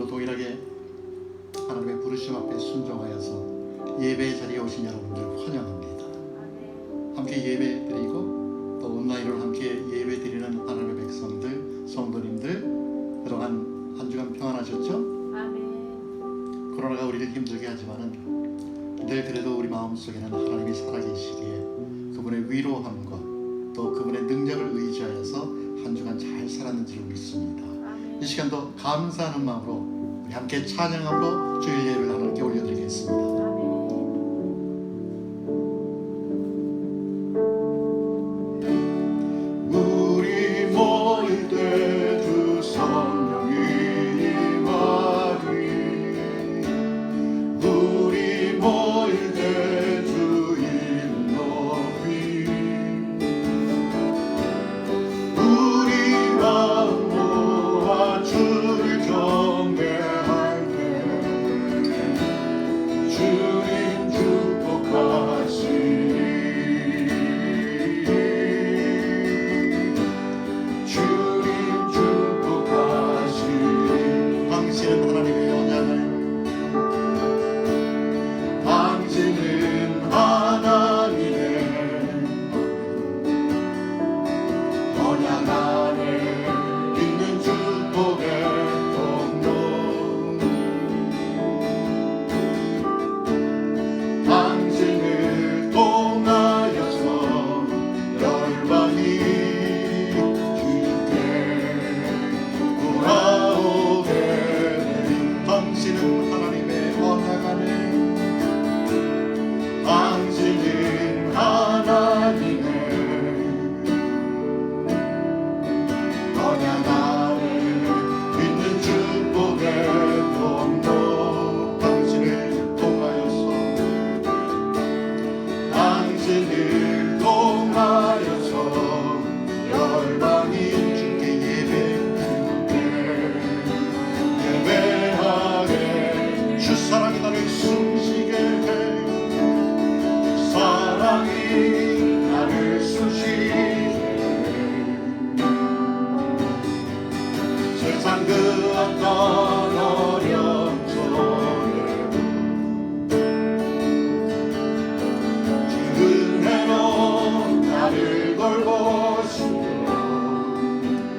동일하게 하나님의 부르심 앞에 순종하여서 예배 자리에 오신 여러분들 환영합니다. 함께 예배 드리고 또 온라인으로 함께 예배 드리는 하나님의 백성들, 성도님들, 그동안 한 주간 평안하셨죠? 아멘. 코로나가 우리를 힘들게 하지만은 늘 그래도 우리 마음속에는 하나님이 살아계시기에 그분의 위로함과 또 그분의 능력을 의지하여서 한 주간 잘 살았는 줄 믿습니다. 아멘. 이 시간도 감사하는 마음으로 우리 함께 찬양함으로 주일 예배를 하나님께 올려드리겠습니다. 세상 그 어떤 어려움 속에 은혜로 나를 돌보시며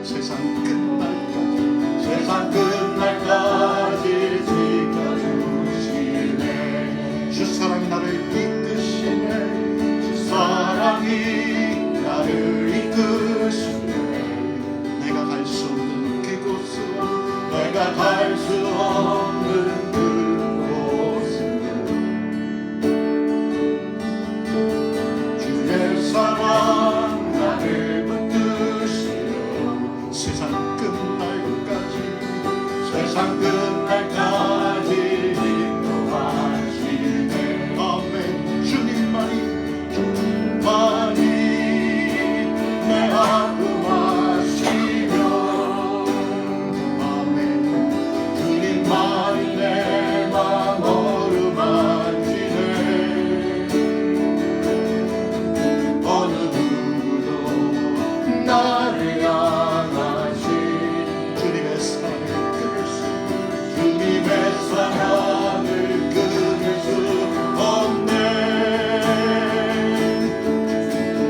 세상 끝날까지 지켜주시네. 주 사랑이 나를 이끄시네. 주 사랑이 나를 이끄시네. 내가 갈 수 없는 그곳으로, 내가 갈 수 없는 그곳으로 주의 사랑 나를 붙드시며 세상 끝날까지 인도하시네. 아멘. 주님만이 내 아픔 아시며 아멘. 주님만이 내 맘 어루만지네. 어느 누구도 나를 향하신 주님의 사랑을 끊을 수 주님의 사랑을 끊을 수 없네.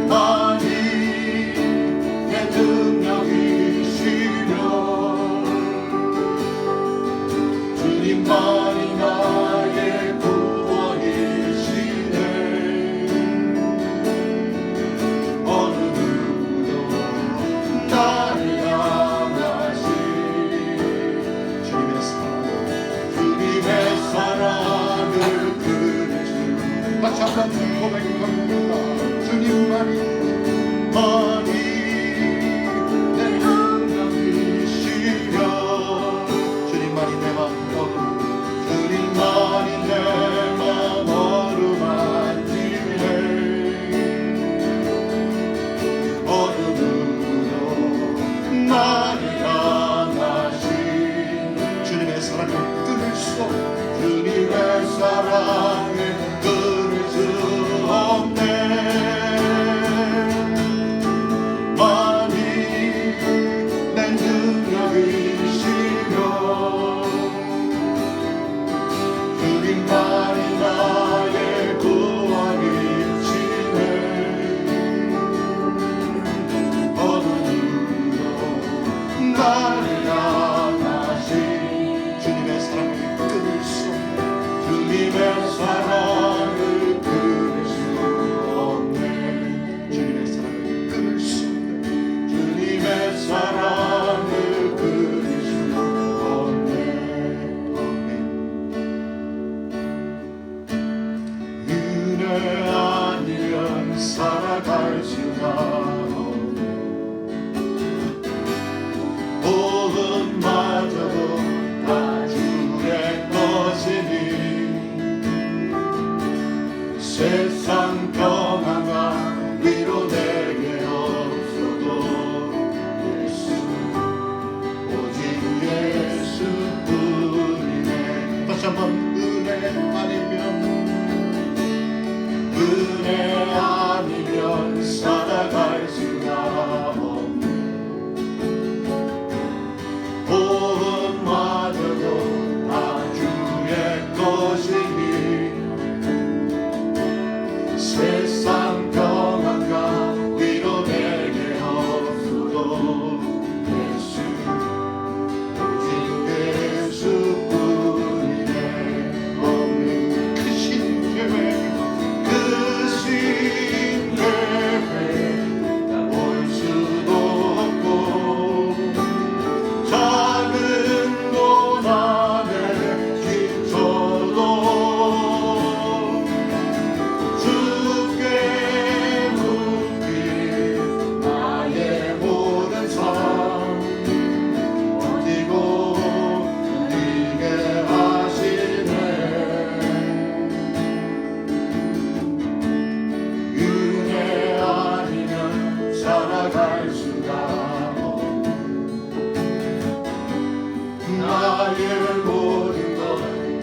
만이 내 능력이시며 주님만이 나의 구원이시네. 어느 누구도 나를 향하신 주님의 사랑. 주님의 사랑을 끊을 수 같이 한번 고백합니다. 주님만이 내 능력이시며 주님만이 내 마음 주님만이 내 맘 어루만지네. 어느 누구도 나를 향하신 주님의 사랑을 끊을 수 없는 주님의 사랑을 끊을 수 없네. 만이 내 능력이시며 나를 향하신 주님의 사랑을 끊을 수 없는 주님의 사랑을 끊을 수 없네 주님의 사랑을 끊을 수 없는 주님의 사랑을 끊을 수 없네 아멘. 은혜 아니면 살아갈 수가 없네 복음마저도 다 주의 것이니 세상 평안과 위로 내게 없어도 예수 오직 예수뿐이네 다시 한번 은혜 아니면 은혜 아니면 살아갈 수가 없네 복음마저도 다 주의 것이니 세상 평안과 위로 내게 없어도 예수 오직 예수뿐이네 없는 크신 계획 크신 계획 볼 수도 없고 작은 고난에 지쳐도 주께 묻기 나의 모든 삶 버티고 이게 하시네 은혜 아니면 살아갈 수가 없네 나의 모든 것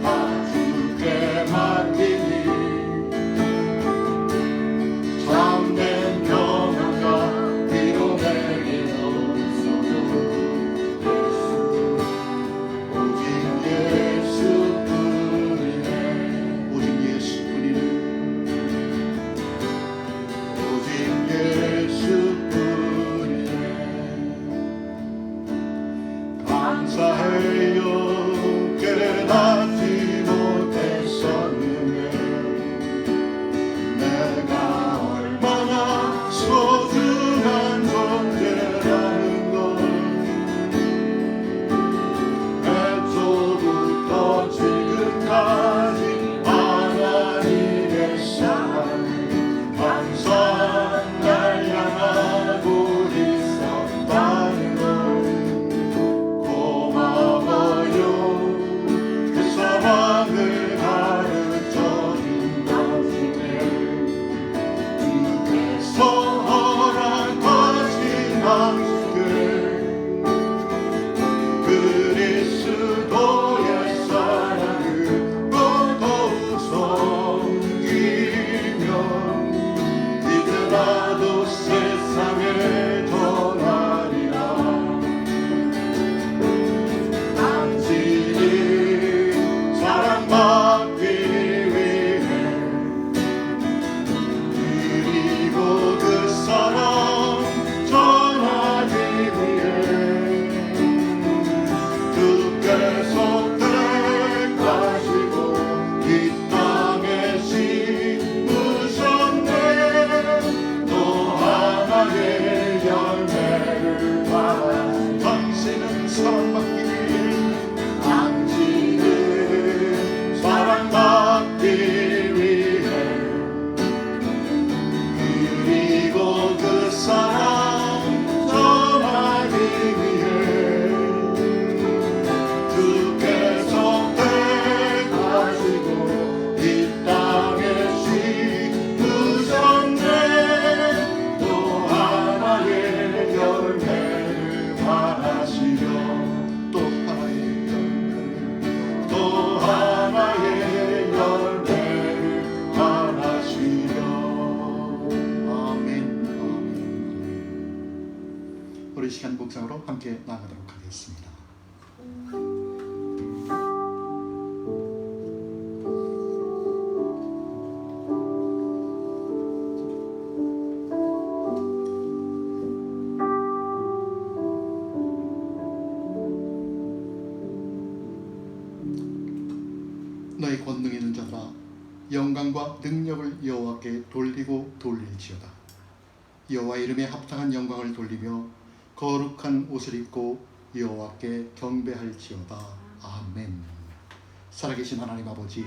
다 주께 맡기니 참된 평안과 위로 내게 없어도 예수 오직 예수뿐이네 오직 예수뿐이네 오직 예수뿐이네 감사해요 깨닫지 못했었는데 내가 얼마나 소중한 존재라는 걸 애초부터 지금까지 하나님의 사랑 항상 날 향하고 있었다는 걸 고마워요 그 사랑을 가르쳐준 당신을 주께서 허락하신 당신을 그리스도의 사랑을 더더욱 섬기며 이제라도 세상에 전하리라 당신이 사랑받기 위해 그리고 그 사랑 전하기 위해 주께서 택하시고 이 땅에 심으셨네 또 하나의 열매를 받아 당신은 사랑받기 위해 당신은 사랑받기 위해 그리고 그 사랑 전하기 위해 주께서 택하시고 이 땅에 심으셨네 또 하나의 열매를 바라시며 또 하나의 열매를 또 하나의 열매를 바라시며 아멘. 우리 시간 묵상으로 함께 나가도록 하겠습니다. 너희 권능 있는 자들아 영광과 능력을 여호와께 돌리고 돌릴지어다. 여호와 이름에 합당한 영광을 돌리며 거룩한 옷을 입고 여호와께 경배할지어다. 아멘. 살아계신 하나님 아버지,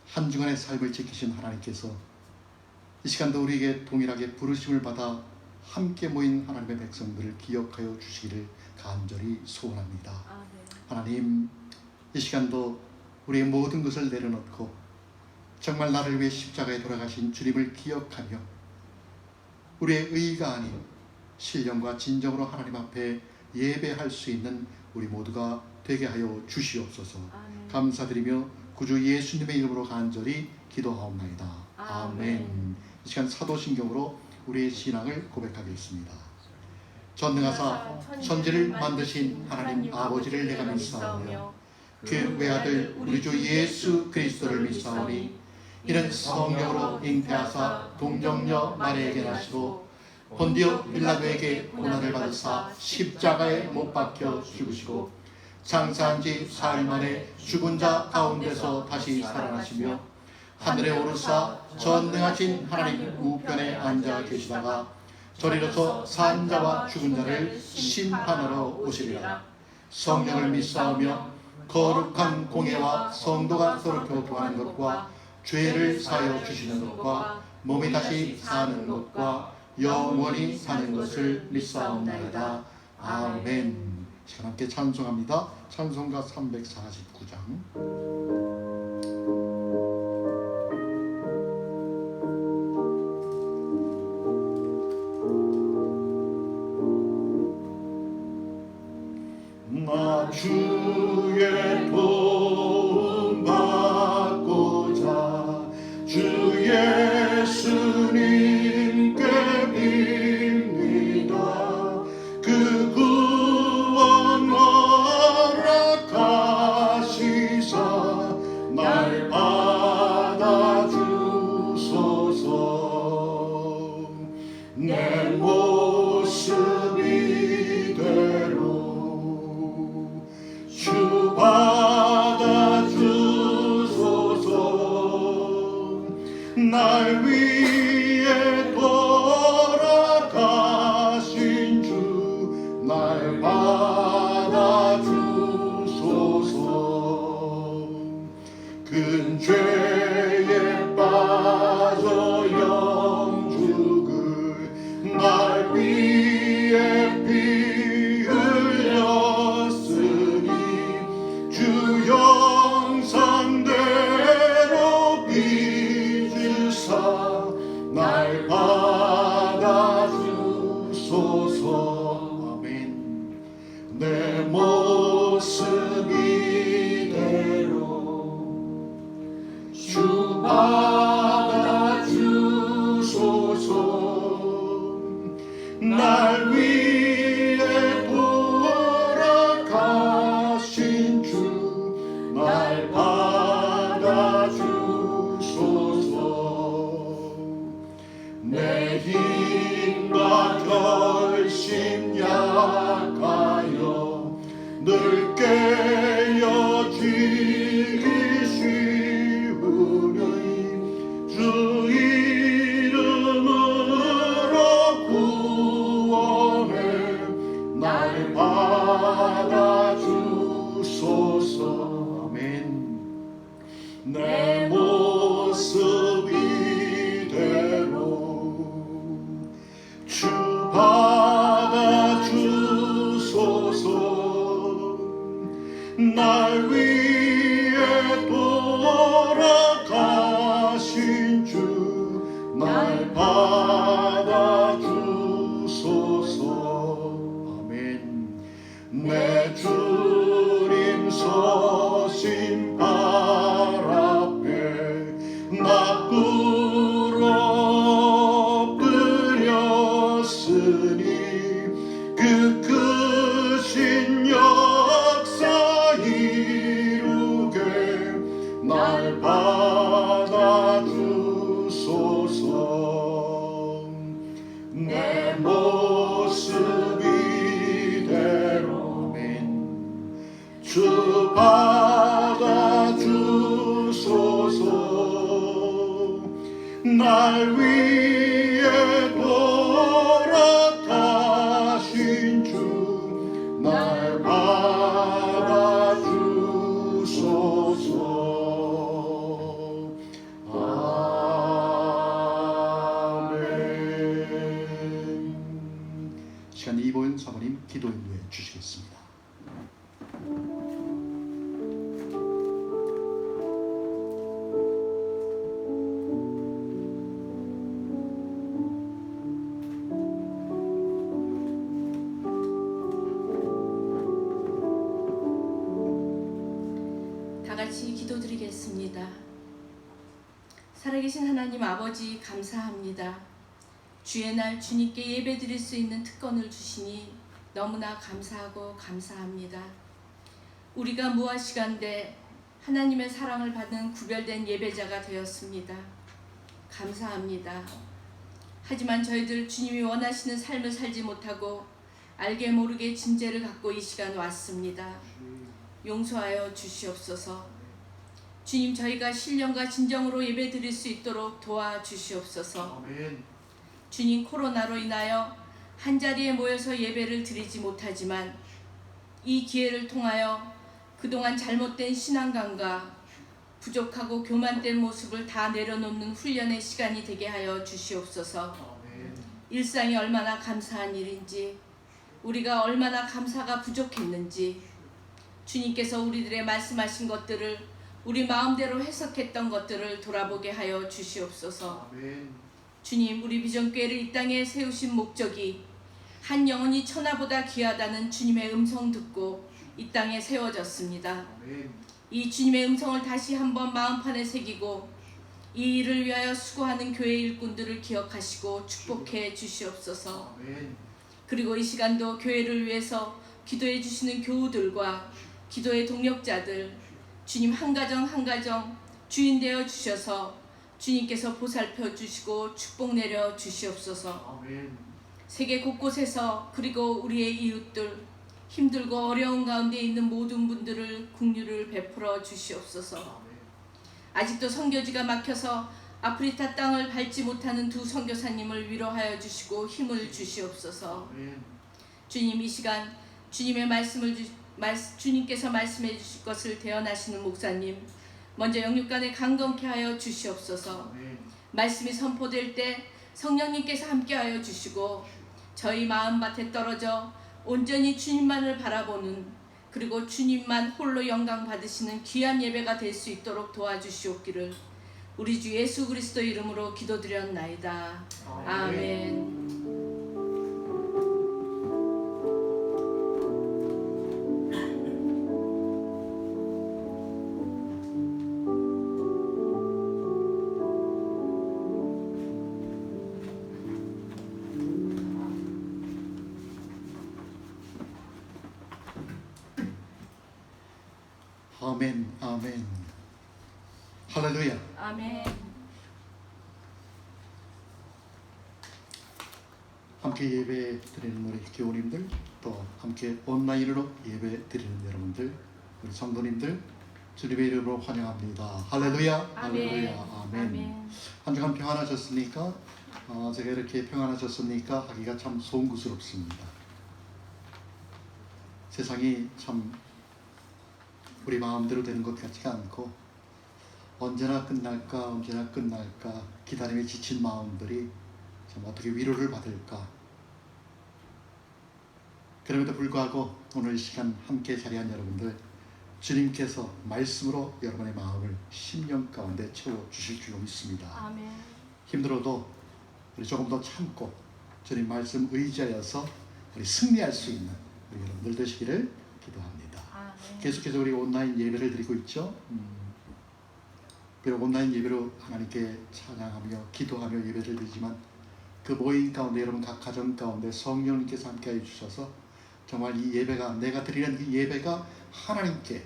한 주간의 삶을 지키신 하나님께서 이 시간도 우리에게 동일하게 부르심을 받아 함께 모인 하나님의 백성들을 기억하여 주시기를 간절히 소원합니다. 하나님, 이 시간도 우리의 모든 것을 내려놓고 정말 나를 위해 십자가에 돌아가신 주님을 기억하며 우리의 의가 아닌 신령과 진정으로 하나님 앞에 예배할 수 있는 우리 모두가 되게 하여 주시옵소서. 감사드리며 구주 예수님의 이름으로 간절히 기도하옵나이다. 아멘. 이 시간 사도신경으로 우리의 신앙을 고백하겠습니다. 전능하사 천지를 만드신 하나님 아버지를 내가 믿사오며 그 외아들 우리 주 예수 그리스도를 믿사오니 이는 성령으로 잉태하사 동정녀 마리아에게 나시고 본디오 빌라도에게 고난을 받으사 십자가에 못 박혀 죽으시고 장사한 지 사흘 만에 죽은 자 가운데서 다시 살아나시며 하늘에 오르사 전능하신 하나님 우편에 앉아 계시다가 저리로서 산 자와 죽은 자를 심판하러 오시리라. 성령을 믿사오며 거룩한 공예와 성도가 서로 교통하는 것과 죄를 사하여 주시는 것과 몸이 다시 사는 것과 영원히 사는 것을 믿사옵나이다. 아멘. 시간 함께 찬송합니다. 찬송가 349장. 나 주의 도움 받고자 주 예수님께 빕니다. 그 구원 허락하시사 날 받아주소서. 내 모습 이대로 주 받아주소서. 날 위해 돌아가신 주 날 받아주소서. 큰 죄에 빠져 영죽을 날 위해 피 흘렸으니 주 형상대로 빚으사 날 받아주소서. 아멘. 내 모습 이대로 주 받아주소서. 날 위해 돌아가신 주 날 받아주소서. 내 힘과 결심 약하여 늘 깨어지기 쉬우니 주 이름으로 구원해 날 받아주소서. 아멘. 내 모습 이대로 주 받아주소서. 날 위해 돌아가신 주 날 받아주소서. 아멘. 내 주님 서신 발 앞에 나 꿇어 엎드렸으니 그 크신 역사 이루게 날 받아주소서. 내 모습 이대로 아멘. 주 받아주소서. 날 위해 돌아가신 주 날 받아주소서. 아멘. 시간 이보은 사모님 기도 인도해 주시겠습니다. 다 같이 기도드리겠습니다. 살아계신 하나님 아버지 감사합니다. 주의 날 주님께 예배드릴 수 있는 특권을 주시니 너무나 감사하고 감사합니다. 우리가 무엇이간데 하나님의 사랑을 받는 구별된 예배자가 되었습니다. 감사합니다. 하지만 저희들 주님이 원하시는 삶을 살지 못하고 알게 모르게 짐죄를 갖고 이 시간 왔습니다. 용서하여 주시옵소서. 주님, 저희가 신령과 진정으로 예배드릴 수 있도록 도와주시옵소서. 아멘. 주님, 코로나로 인하여 한자리에 모여서 예배를 드리지 못하지만 이 기회를 통하여 그동안 잘못된 신앙관과 부족하고 교만된 모습을 다 내려놓는 훈련의 시간이 되게 하여 주시옵소서. 아멘. 일상이 얼마나 감사한 일인지, 우리가 얼마나 감사가 부족했는지, 주님께서 우리들의 말씀하신 것들을 우리 마음대로 해석했던 것들을 돌아보게 하여 주시옵소서. 아멘. 주님, 우리 비전교회를 이 땅에 세우신 목적이 한 영혼이 천하보다 귀하다는 주님의 음성 듣고 이 땅에 세워졌습니다. 아멘. 이 주님의 음성을 다시 한번 마음판에 새기고 이 일을 위하여 수고하는 교회 일꾼들을 기억하시고 축복해 주시옵소서. 아멘. 그리고 이 시간도 교회를 위해서 기도해 주시는 교우들과 기도의 동력자들, 주님 한 가정 한 가정 주인 되어 주셔서 주님께서 보살펴 주시고 축복 내려 주시옵소서. 아멘. 세계 곳곳에서 그리고 우리의 이웃들, 힘들고 어려운 가운데 있는 모든 분들을 긍휼을 베풀어 주시옵소서. 아멘. 아직도 선교지가 막혀서 아프리카 땅을 밟지 못하는 두 선교사님을 위로하여 주시고 힘을 주시옵소서. 아멘. 주님, 이 시간 주님의 주님께서 말씀해 주실 것을 대언하시는 목사님, 먼저 영육간에 강건케 하여 주시옵소서. 아멘. 말씀이 선포될 때 성령님께서 함께하여 주시고 저희 마음밭에 떨어져 온전히 주님만을 바라보는, 그리고 주님만 홀로 영광 받으시는 귀한 예배가 될 수 있도록 도와주시옵기를 우리 주 예수 그리스도 이름으로 기도드렸나이다. 아멘. 아멘. 아멘. 할렐루야. 아멘. 함께 예배 드리는 우리 교우님들, 또 함께 온라인으로 예배 드리는 여러분들, 우리 성도님들 주님의 이름으로 환영합니다. 할렐루야. 할렐루야. 아멘. 아멘. 한 주간 평안하셨습니까? 제가 이렇게 평안하셨습니까? 하기가 참 송구스럽습니다. 세상이 참 우리 마음대로 되는 것 같지가 않고 언제나 끝날까 기다림에 지친 마음들이 참 어떻게 위로를 받을까. 그럼에도 불구하고 오늘 이 시간 함께 자리한 여러분들, 주님께서 말씀으로 여러분의 마음을 심령 가운데 채워주실 줄 믿습니다. 아멘. 힘들어도 우리 조금 더 참고 주님 말씀 의지하여서 우리 승리할 수 있는 우리 여러분들 되시기를 기도합니다. 아멘. 계속해서 우리 온라인 예배를 드리고 있죠. 비록 온라인 예배로 하나님께 찬양하며 기도하며 예배를 드리지만 그 모임 가운데 여러분 각 가정 가운데 성령님께서 함께해 주셔서 정말 이 예배가, 내가 드리는 이 예배가 하나님께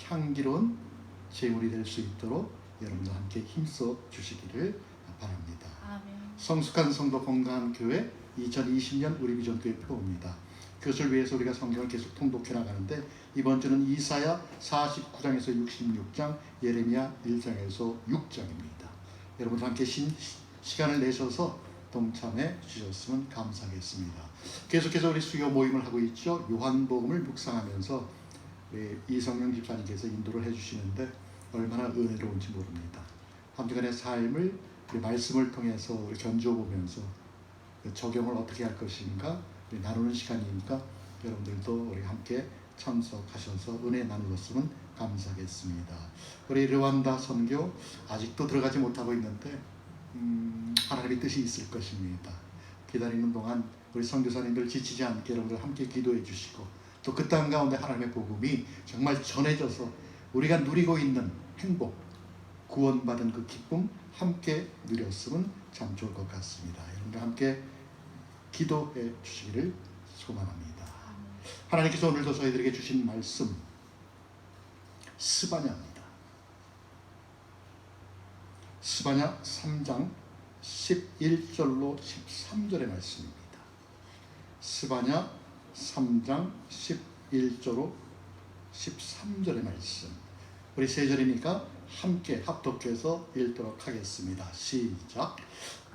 향기로운 제물이 될 수 있도록 여러분들 함께 힘써 주시기를 바랍니다. 아멘. 성숙한 성도 건강한 교회 2020년 우리 비전교회 표입니다. 그것을 위해서 우리가 성경을 계속 통독해 나가는데 이번 주는 이사야 49장에서 66장, 예레미야 1장에서 6장입니다. 여러분들 함께 시간을 내셔서 동참해 주셨으면 감사하겠습니다. 계속해서 우리 수요 모임을 하고 있죠. 요한복음을 묵상하면서 우리 이성영 집사님께서 인도를 해주시는데 얼마나 은혜로운지 모릅니다. 한 주간의 삶을 우리 말씀을 통해서 우리 견주어 보면서 적용을 어떻게 할 것인가 우리 나누는 시간이니까 여러분들도 우리 함께 참석하셔서 은혜 나누었으면 감사하겠습니다. 우리 르완다 선교 아직도 들어가지 못하고 있는데 하나님의 뜻이 있을 것입니다. 기다리는 동안 우리 선교사님들 지치지 않게 여러분들 함께 기도해 주시고 또 그 땅 가운데 하나님의 복음이 정말 전해져서 우리가 누리고 있는 행복, 구원받은 그 기쁨 함께 누렸으면 참 좋을 것 같습니다. 여러분들 함께 기도해 주시기를 소망합니다. 하나님께서 오늘도 저희들에게 주신 말씀 스바냐입니다. 스바냐 3장 11절로 13절의 말씀입니다. 스바냐 3장 11절로 13절의 말씀. 우리 세 절이니까 함께 합독해서 읽도록 하겠습니다. 시작.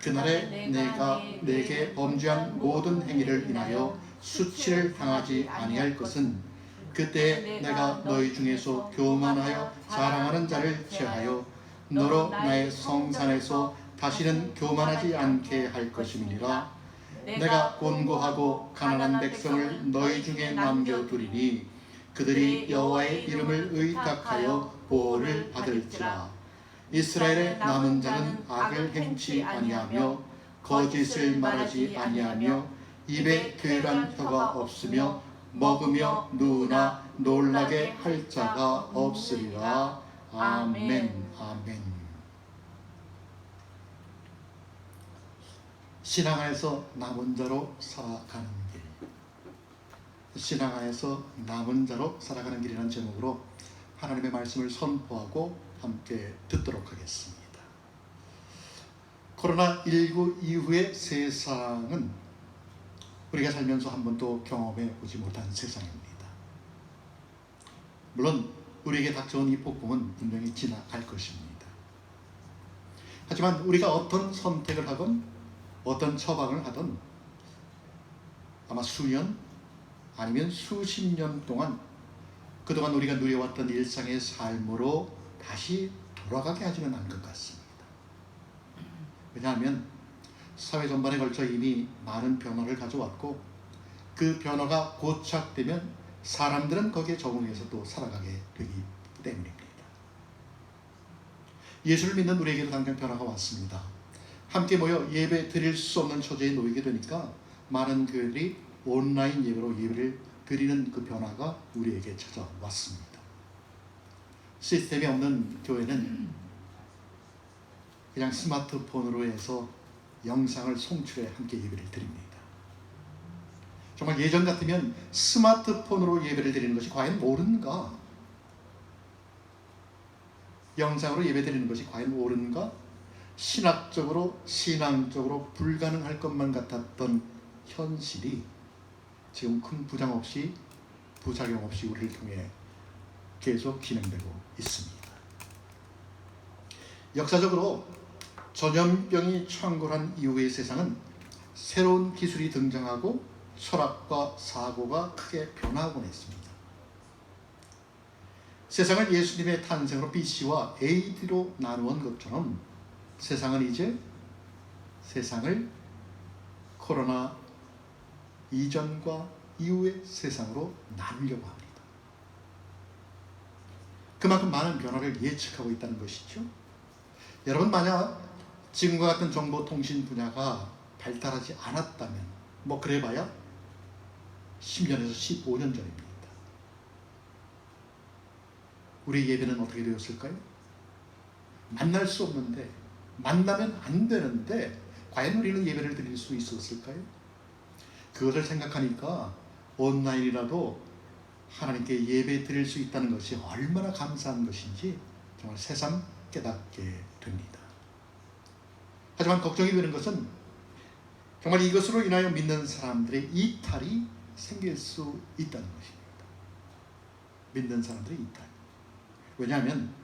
그날에 내가 내게 범죄한 모든 행위를 인하여 수치를 당하지 아니할 것은 그때 내가 너희 중에서 교만하여 자랑하는 자를 제하여 너로 나의 성산에서 다시는 교만하지 않게 할 것임이니라. 내가 곤고하고 가난한 백성을 너희 중에 남겨두리니 그들이 여호와의 이름을 의탁하여 보호를 받을지라. 이스라엘의 남은 자는 악을 행치 아니하며 거짓을 말하지 아니하며 입에 괴란 혀가 없으며 먹으며 누우나 놀라게 할 자가 없으리라. 아멘. 아멘. 신앙 안에서 남은 자로 살아가는 길. 신앙 안에서 남은 자로 살아가는 길이라는 제목으로 하나님의 말씀을 선포하고 함께 듣도록 하겠습니다. 코로나19 이후의 세상은 우리가 살면서 한 번도 경험해 보지 못한 세상입니다. 물론 우리에게 닥쳐온 이 폭풍은 분명히 지나갈 것입니다. 하지만 우리가 어떤 선택을 하건 어떤 처방을 하든 아마 수년 아니면 수십 년 동안 그동안 우리가 누려왔던 일상의 삶으로 다시 돌아가게 하지는 않을 것 같습니다. 왜냐하면 사회 전반에 걸쳐 이미 많은 변화를 가져왔고 그 변화가 고착되면 사람들은 거기에 적응해서 또 살아가게 되기 때문입니다. 예수를 믿는 우리에게도 당장 변화가 왔습니다. 함께 모여 예배 드릴 수 없는 처지에 놓이게 되니까 많은 교회들이 온라인 예배를 드리는 그 변화가 우리에게 찾아왔습니다. 시스템이 없는 교회는 그냥 스마트폰으로 해서 영상을 송출해 함께 예배를 드립니다. 정말 예전 같으면 스마트폰으로 예배를 드리는 것이 과연 옳은가? 영상으로 예배 드리는 것이 과연 옳은가? 신학적으로 신앙적으로 불가능할 것만 같았던 현실이 지금 큰 부작용 없이 우리를 통해 계속 진행되고 있습니다. 역사적으로 전염병이 창궐한 이후의 세상은 새로운 기술이 등장하고 철학과 사고가 크게 변화하곤 했습니다. 세상을 예수님의 탄생으로 BC와 AD로 나누은 것처럼 세상은 이제 세상을 코로나 이전과 이후의 세상으로 나누려고 합니다. 그만큼 많은 변화를 예측하고 있다는 것이죠. 여러분, 만약 지금과 같은 정보통신 분야가 발달하지 않았다면 그래봐야 10년에서 15년 전입니다. 우리 예배는 어떻게 되었을까요? 만날 수 없는데, 만나면 안 되는데 과연 우리는 예배를 드릴 수 있었을까요? 그것을 생각하니까 온라인이라도 하나님께 예배 드릴 수 있다는 것이 얼마나 감사한 것인지 정말 새삼 깨닫게 됩니다. 하지만 걱정이 되는 것은 정말 이것으로 인하여 믿는 사람들의 이탈이 생길 수 있다는 것입니다. 믿는 사람들의 이탈. 왜냐하면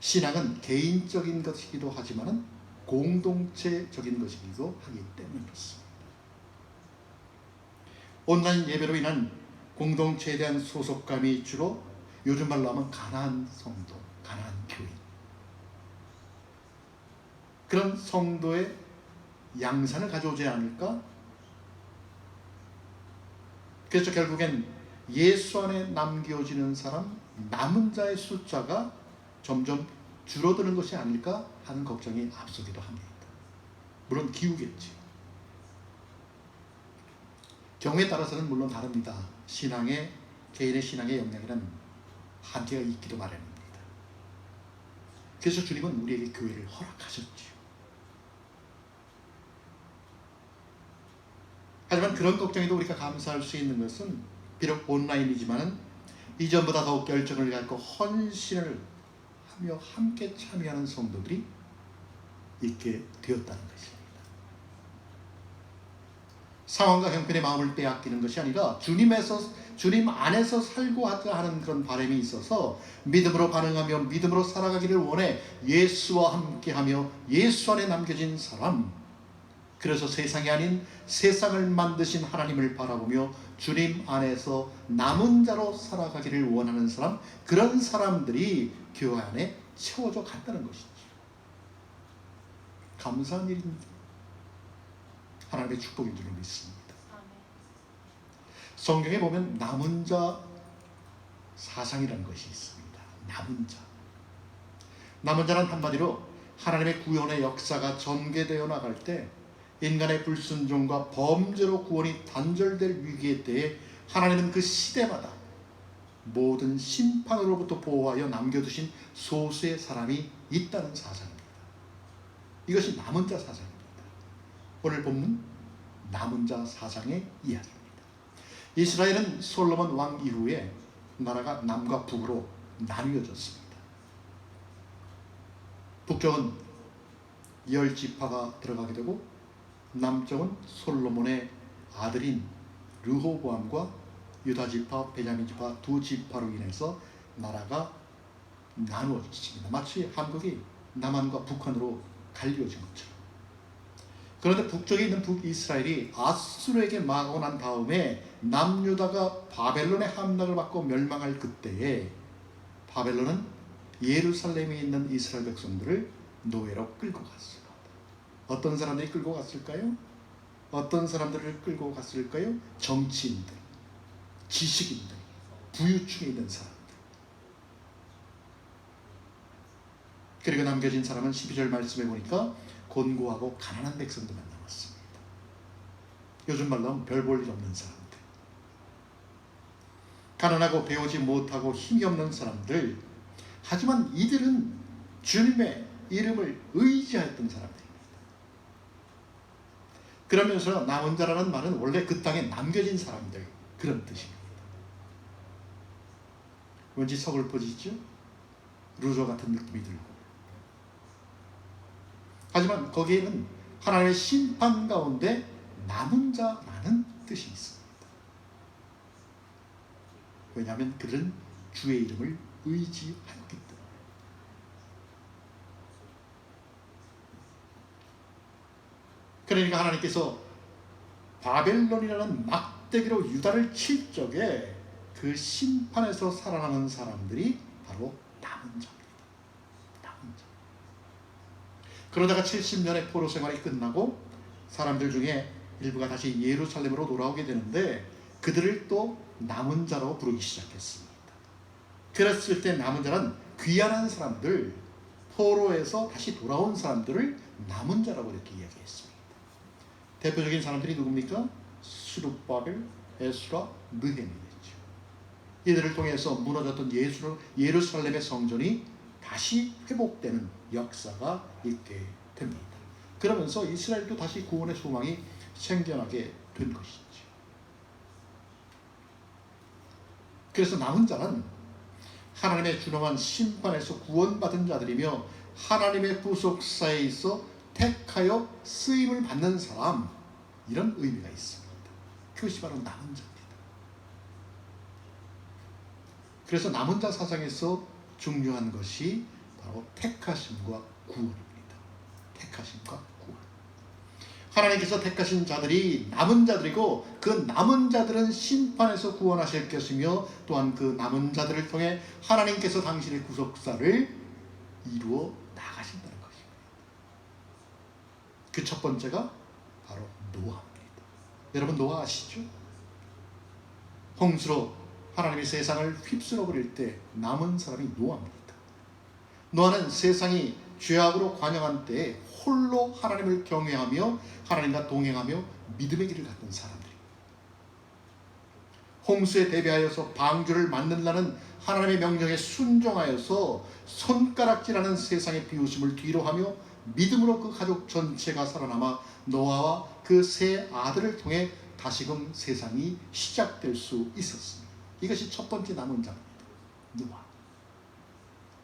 신앙은 개인적인 것이기도 하지만 공동체적인 것이기도 하기 때문에 그렇습니다. 온라인 예배로 인한 공동체에 대한 소속감이 주로 요즘 말로 하면 가난한 성도, 가난한 교인, 그런 성도의 양산을 가져오지 않을까? 그래서 결국엔 예수 안에 남겨지는 사람, 남은 자의 숫자가 점점 줄어드는 것이 아닐까 하는 걱정이 앞서기도 합니다. 물론 기우겠지. 경우에 따라서는 물론 다릅니다. 개인의 신앙의 역량이란 한계가 있기도 마련입니다. 그래서 주님은 우리에게 교회를 허락하셨지요. 하지만 그런 걱정에도 우리가 감사할 수 있는 것은 비록 온라인이지만 이전보다 더욱 열정을 갖고 헌신을 하며 함께 참여하는 성도들이 있게 되었다는 것입니다. 상황과 형편의 마음을 빼앗기는 것이 아니라 주님 안에서 살고자 하는 그런 바람이 있어서 믿음으로 반응하며 믿음으로 살아가기를 원해 예수와 함께하며 예수 안에 남겨진 사람, 그래서 세상이 아닌 세상을 만드신 하나님을 바라보며 주님 안에서 남은 자로 살아가기를 원하는 사람, 그런 사람들이 교회 안에 채워져 간다는 것이죠. 감사한 일입니다. 하나님의 축복인 줄 믿습니다. 성경에 보면 남은 자 사상이라는 것이 있습니다. 남은 자. 남은 자는 한마디로 하나님의 구원의 역사가 전개되어 나갈 때 인간의 불순종과 범죄로 구원이 단절될 위기에 대해 하나님은 그 시대마다 모든 심판으로부터 보호하여 남겨두신 소수의 사람이 있다는 사상입니다. 이것이 남은 자 사상입니다. 오늘 본문 남은 자 사상의 이야기입니다. 이스라엘은 솔로몬 왕 이후에 나라가 남과 북으로 나뉘어졌습니다. 북쪽은 10지파가 들어가게 되고 남쪽은 솔로몬의 아들인 르호보암과 유다지파, 베냐민지파 두 지파로 인해서 나라가 나누어졌습니다. 마치 한국이 남한과 북한으로 갈려진 것처럼. 그런데 북쪽에 있는 북이스라엘이 아수르에게 망하고 난 다음에 남유다가 바벨론의 함락을 받고 멸망할 그때에 바벨론은 예루살렘에 있는 이스라엘 백성들을 노예로 끌고 갔습니다. 어떤 사람들이 끌고 갔을까요? 어떤 사람들을 끌고 갔을까요? 정치인들, 지식인들, 부유층에 있는 사람들. 그리고 남겨진 사람은 12절 말씀에 보니까 곤고하고 가난한 백성들만 남았습니다. 요즘 말로 하면 별 볼 일 없는 사람들, 가난하고 배우지 못하고 힘이 없는 사람들. 하지만 이들은 주님의 이름을 의지하였던 사람들입니다. 그러면서 남은 자라는 말은 원래 그 땅에 남겨진 사람들, 그런 뜻입니다. 왠지 서글퍼지죠? 루저 같은 느낌이 들고. 하지만 거기에는 하나님의 심판 가운데 남은 자라는 뜻이 있습니다. 왜냐하면 그들은 주의 이름을 의지하였기 때문에. 그러니까 하나님께서 바벨론이라는 막대기로 유다를 칠 적에 그 심판에서 살아남은 사람들이 바로 남은 자입니다. 남은 자. 그러다가 70년의 포로 생활이 끝나고 사람들 중에 일부가 다시 예루살렘으로 돌아오게 되는데 그들을 또 남은 자라고 부르기 시작했습니다. 그랬을 때 남은 자는 귀환한 사람들, 포로에서 다시 돌아온 사람들을 남은 자라고 이렇게 이야기했습니다. 대표적인 사람들이 누굽니까? 스룹바벨, 에스라, 느헤미야죠. 이들을 통해서 무너졌던 예루살렘의 성전이 다시 회복되는 역사가 있게 됩니다. 그러면서 이스라엘도 다시 구원의 소망이 생겨나게 된 것이죠. 그래서 남은 자는 하나님의 준엄한 심판에서 구원받은 자들이며 하나님의 구속사에 있어 택하여 쓰임을 받는 사람, 이런 의미가 있습니다. 그것이 바로 남은 자입니다. 그래서 남은 자 사상에서 중요한 것이 바로 택하심과 구원입니다. 택하심과 구원. 하나님께서 택하신 자들이 남은 자들이고 그 남은 자들은 심판에서 구원하실 것이며 또한 그 남은 자들을 통해 하나님께서 당신의 구속사를 이루어 나가신다는 것입니다. 그 첫 번째가 바로 노아입니다. 여러분 노아 아시죠? 홍수로 하나님이 세상을 휩쓸어 버릴 때 남은 사람이 노아입니다. 노아는 세상이 죄악으로 관영한 때에 홀로 하나님을 경외하며 하나님과 동행하며 믿음의 길을 갔던 사람들입니다. 홍수에 대비하여서 방주를 만들라는 하나님의 명령에 순종하여서 손가락질하는 세상의 비웃음을 뒤로하며 믿음으로 그 가족 전체가 살아남아 노아와 그 세 아들을 통해 다시금 세상이 시작될 수 있었습니다. 이것이 첫 번째 남은 자입니다. 노아.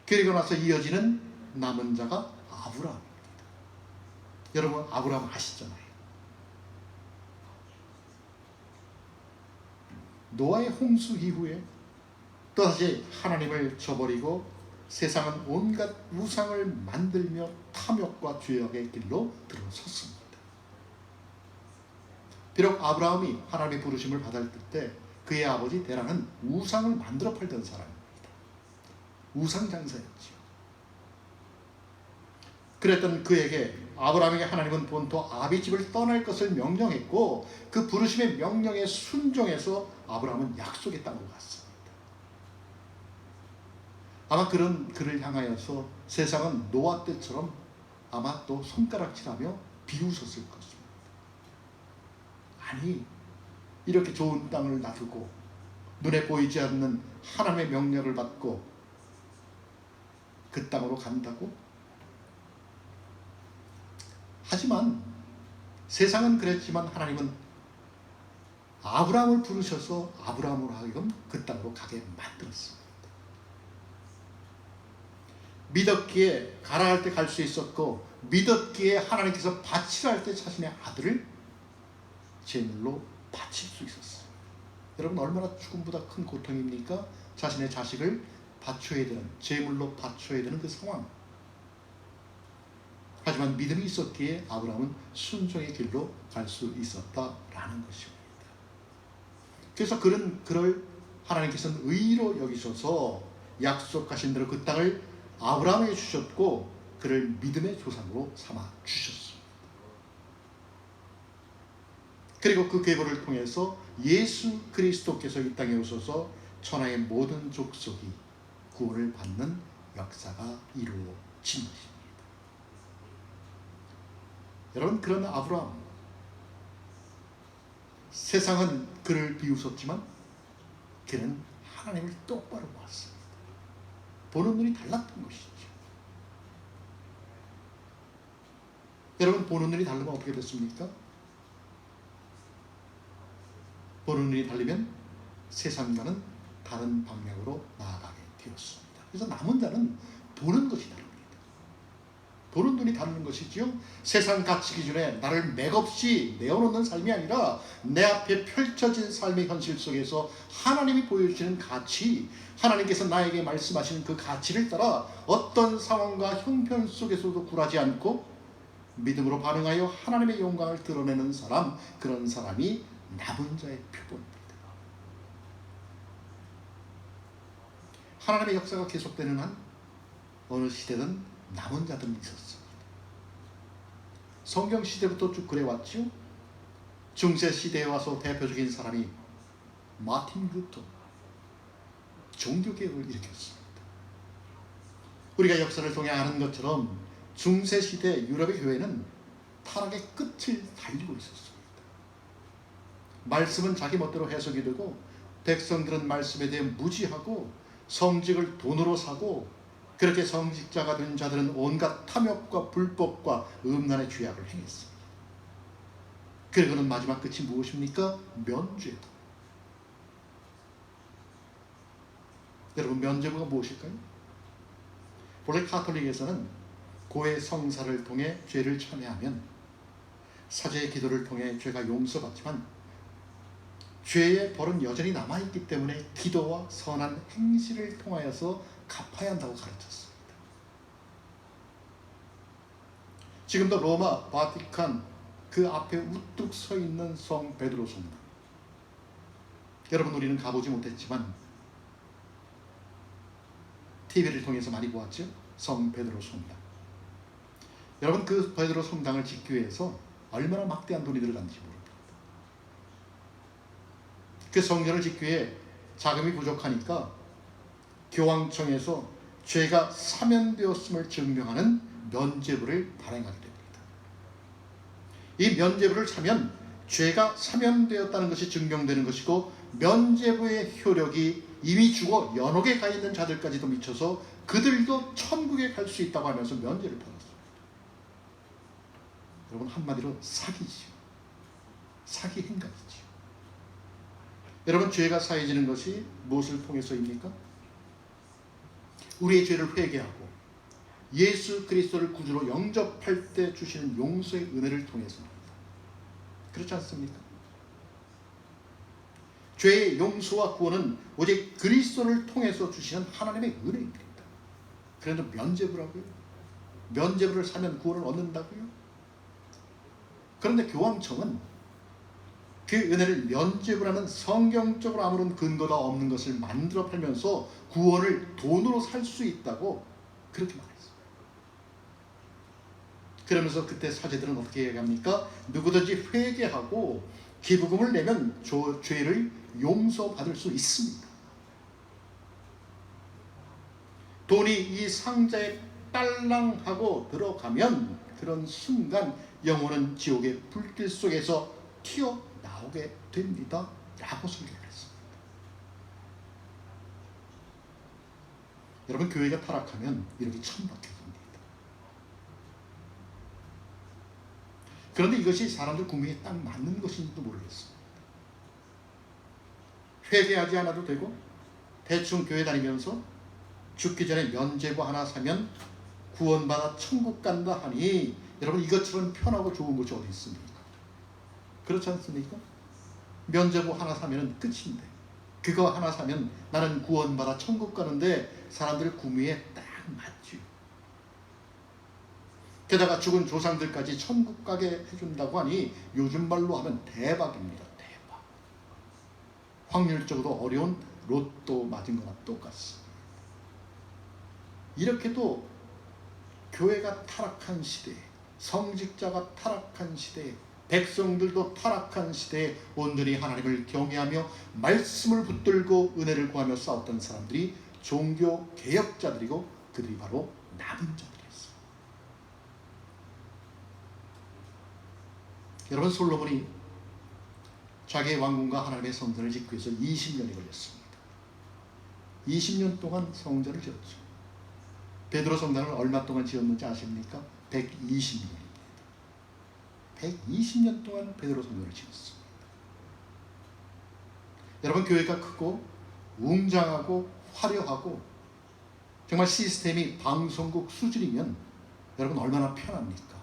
그리고 나서 이어지는 남은 자가 아브라함입니다. 여러분 아브라함 아시잖아요. 노아의 홍수 이후에 또다시 하나님을 저버리고 세상은 온갖 우상을 만들며 탐욕과 죄악의 길로 들어섰습니다. 비록 아브라함이 하나님의 부르심을 받을 때 그의 아버지 데라는 우상을 만들어 팔던 사람입니다. 우상장사였지요. 그랬던 그에게 아브라함에게 하나님은 본토 아비집을 떠날 것을 명령했고 그 부르심의 명령에 순종해서 아브라함은 약속의 땅으로 갔습니다. 아마 그런 그를 향하여서 세상은 노아 때처럼 아마 또 손가락질하며 비웃었을 것입니다. 아니 이렇게 좋은 땅을 놔두고 눈에 보이지 않는 하나님의 명령을 받고 그 땅으로 간다고? 하지만 세상은 그랬지만 하나님은 아브라함을 부르셔서 아브라함으로 하여금 그 땅으로 가게 만들었습니다. 믿었기에 가라 할 때 갈 수 있었고 믿었기에 하나님께서 바치라 할 때 자신의 아들을 제물로 바칠 수 있었어요. 여러분 얼마나 죽음보다 큰 고통입니까? 자신의 자식을 바쳐야 되는, 제물로 바쳐야 되는 그 상황. 하지만 믿음이 있었기에 아브라함은 순종의 길로 갈 수 있었다라는 것입니다. 그래서 그를 하나님께서는 의로 여기셔서 약속하신 대로 그 땅을 아브라함에게 주셨고 그를 믿음의 조상으로 삼아 주셨습니다. 그리고 그 계보를 통해서 예수 그리스도께서 이 땅에 오셔서 천하의 모든 족속이 구원을 받는 역사가 이루어진 것입니다. 여러분 그런 아브라함, 세상은 그를 비웃었지만 그는 하나님을 똑바로 보았습니다. 보는 눈이 달랐던 것이죠. 여러분 보는 눈이 다르면 어떻게 됐습니까? 보는 눈이 달리면 세상과는 다른 방향으로 나아가게 되었습니다. 그래서 남은 자는 보는 것이 다릅니다. 보는 눈이 다른 것이지요. 세상 가치 기준에 나를 맥없이 내어놓는 삶이 아니라 내 앞에 펼쳐진 삶의 현실 속에서 하나님이 보여주시는 가치, 하나님께서 나에게 말씀하시는 그 가치를 따라 어떤 상황과 형편 속에서도 굴하지 않고 믿음으로 반응하여 하나님의 영광을 드러내는 사람, 그런 사람이 남은 자의 표본입니다. 하나님의 역사가 계속되는 한 어느 시대든 남은 자들은 있었습니다. 성경 시대부터 쭉 그래왔죠. 중세 시대에 와서 대표적인 사람이 마틴 루터, 종교개혁을 일으켰습니다. 우리가 역사를 통해 아는 것처럼 중세 시대 유럽의 교회는 타락의 끝을 달리고 있었습니다. 말씀은 자기 멋대로 해석이 되고 백성들은 말씀에 대해 무지하고 성직을 돈으로 사고 그렇게 성직자가 된 자들은 온갖 탐욕과 불법과 음란의 죄악을 행했습니다. 그리고는 마지막 끝이 무엇입니까? 면죄부. 여러분 면죄부가 무엇일까요? 원래 가톨릭에서는 고해 성사를 통해 죄를 참회하면 사죄의 기도를 통해 죄가 용서받지만 죄의 벌은 여전히 남아있기 때문에 기도와 선한 행실을 통하여서 갚아야 한다고 가르쳤습니다. 지금도 로마 바티칸 그 앞에 우뚝 서 있는 성 베드로 성당. 여러분, 우리는 가보지 못했지만 TV를 통해서 많이 보았죠. 성 베드로 성당. 여러분, 그 베드로 성당을 짓기 위해서 얼마나 막대한 돈이 들어갔는지 모릅니다. 그 성전을 짓기 위해 자금이 부족하니까 교황청에서 죄가 사면되었음을 증명하는 면죄부를 발행하게 됩니다. 이 면죄부를 차면 죄가 사면되었다는 것이 증명되는 것이고, 면죄부의 효력이 이미 죽어 연옥에 가 있는 자들까지도 미쳐서 그들도 천국에 갈 수 있다고 하면서 면죄를 받았습니다. 여러분, 한마디로 사기지요. 사기 행각이지요. 여러분, 죄가 사해지는 것이 무엇을 통해서입니까? 우리의 죄를 회개하고 예수 그리스도를 구주로 영접할 때 주시는 용서의 은혜를 통해서입니다. 그렇지 않습니까? 죄의 용서와 구원은 오직 그리스도를 통해서 주시는 하나님의 은혜입니다. 그런데 면죄부라고요? 면죄부를 사면 구원을 얻는다고요? 그런데 교황청은 그 은혜를 면죄부라는 성경적으로 아무런 근거가 없는 것을 만들어 팔면서 구원을 돈으로 살 수 있다고 그렇게 말했어요. 그러면서 그때 사제들은 어떻게 얘기합니까? 누구든지 회개하고 기부금을 내면 죄를 용서받을 수 있습니다. 돈이 이 상자에 딸랑하고 들어가면 그런 순간 영혼은 지옥의 불길 속에서 튀어나오게 됩니다. 라고 설교를 했습니다. 여러분, 교회가 타락하면 이렇게 천박해집니다. 그런데 이것이 사람들 구미에 딱 맞는 것인지도 모르겠습니다. 회개하지 않아도 되고 대충 교회 다니면서 죽기 전에 면죄부 하나 사면 구원받아 천국 간다 하니, 여러분, 이것처럼 편하고 좋은 것이 어디 있습니까? 그렇지 않습니까? 면죄부 하나 사면 끝인데, 그거 하나 사면 나는 구원받아 천국 가는데 사람들 구미에 딱 맞죠. 게다가 죽은 조상들까지 천국 가게 해준다고 하니 요즘 말로 하면 대박입니다. 대박. 확률적으로 어려운 로또 맞은 거나 똑같습니다. 이렇게도 교회가 타락한 시대에, 성직자가 타락한 시대에, 백성들도 타락한 시대에 온전히 하나님을 경외하며 말씀을 붙들고 은혜를 구하며 싸웠던 사람들이 종교 개혁자들이고, 그들이 바로 남은 자들이었어요. 여러분, 솔로몬이 자기의 왕궁과 하나님의 성전을 짓기 위해서 20년이 걸렸습니다. 20년 동안 성전을 지었죠. 베드로 성당을 얼마 동안 지었는지 아십니까? 120년입니다. 120년 동안 베드로 성전을 지었습니다. 여러분, 교회가 크고 웅장하고 화려하고 정말 시스템이 방송국 수준이면 여러분 얼마나 편합니까?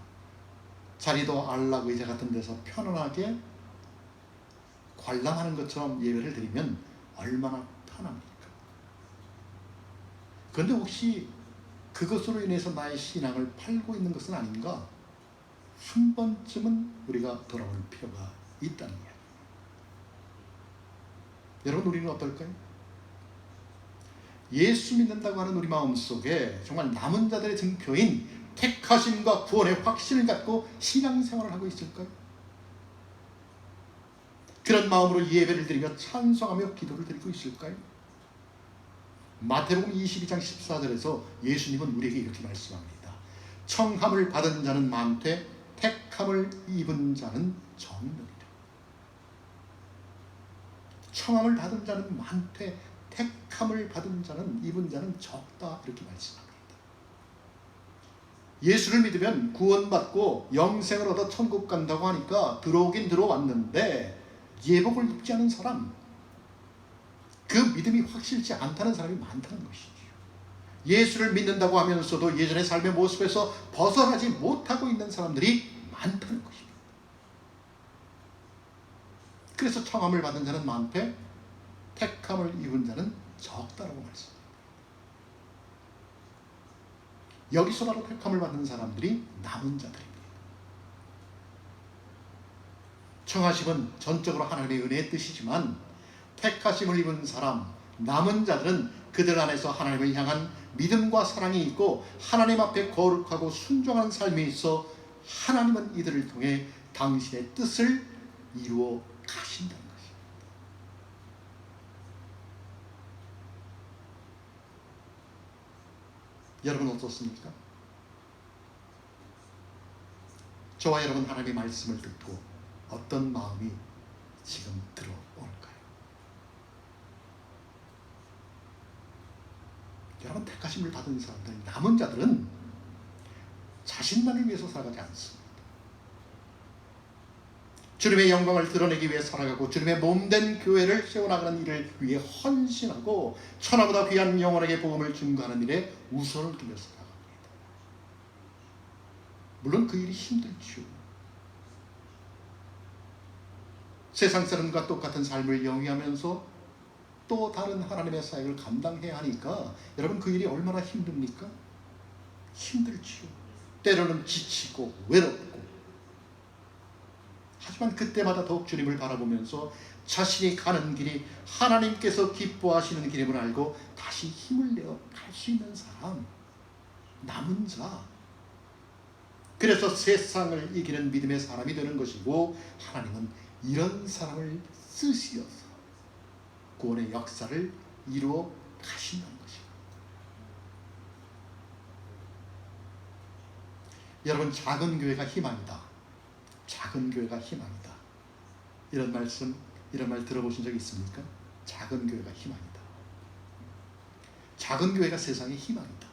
자리도 안락 의자 같은 데서 편안하게 관람하는 것처럼 예배를 드리면 얼마나 편합니까? 그런데 혹시 그것으로 인해서 나의 신앙을 팔고 있는 것은 아닌가? 한 번쯤은 우리가 돌아볼 필요가 있다는 이야기. 여러분, 우리는 어떨까요? 예수 믿는다고 하는 우리 마음속에 정말 남은 자들의 증표인 택하심과 구원의 확신을 갖고 신앙생활을 하고 있을까요? 그런 마음으로 예배를 드리며 찬송하며 기도를 드리고 있을까요? 마태복음 22장 14절에서 예수님은 우리에게 이렇게 말씀합니다. 청함을 받은 자는 많되 택함을 입은 자는 적느니라. 청함을 받은 자는 많되 택함을 받은 자는 입은 자는 적다, 이렇게 말씀합니다. 예수를 믿으면 구원받고 영생을 얻어 천국 간다고 하니까 들어오긴 들어왔는데 예복을 입지 않은 사람, 그 믿음이 확실치 않다는 사람이 많다는 것이죠. 예수를 믿는다고 하면서도 예전의 삶의 모습에서 벗어나지 못하고 있는 사람들이 많다는 것입니다. 그래서 청함을 받은 자는 많되 택함을 입은 자는 적다라고 말씀합니다. 여기서 바로 택함을 받는 사람들이 남은 자들입니다. 청하심은 전적으로 하나님의 은혜의 뜻이지만 택하심을 입은 사람, 남은 자들은 그들 안에서 하나님을 향한 믿음과 사랑이 있고 하나님 앞에 거룩하고 순종하는 삶이 있어 하나님은 이들을 통해 당신의 뜻을 이루어 가신다는 것입니다. 여러분 어떻습니까? 저와 여러분 하나님의 말씀을 듣고 어떤 마음이 지금 들어올까요? 여러분 택하심을 받은 사람들, 남은 자들은 자신만을 위해서 살아가지 않습니다. 주님의 영광을 드러내기 위해 살아가고 주님의 몸된 교회를 세워나가는 일을 위해 헌신하고 천하보다 귀한 영혼에게 복음을 증거하는 일에 우선을 두며 살아갑니다. 물론 그 일이 힘들죠. 세상 사람과 똑같은 삶을 영위하면서 또 다른 하나님의 사역을 감당해야 하니까 여러분 그 일이 얼마나 힘듭니까? 힘들지요. 때로는 지치고 외롭고. 하지만 그때마다 더욱 주님을 바라보면서 자신이 가는 길이 하나님께서 기뻐하시는 길임을 알고 다시 힘을 내어 갈 수 있는 사람, 남은 자. 그래서 세상을 이기는 믿음의 사람이 되는 것이고 하나님은 이런 사람을 쓰시어서 구원의 역사를 이루어 가신다는 것입니다. 여러분 작은 교회가 희망이다. 작은 교회가 희망이다. 이런 말 들어보신 적 있습니까? 작은 교회가 희망이다. 작은 교회가 세상의 희망이다.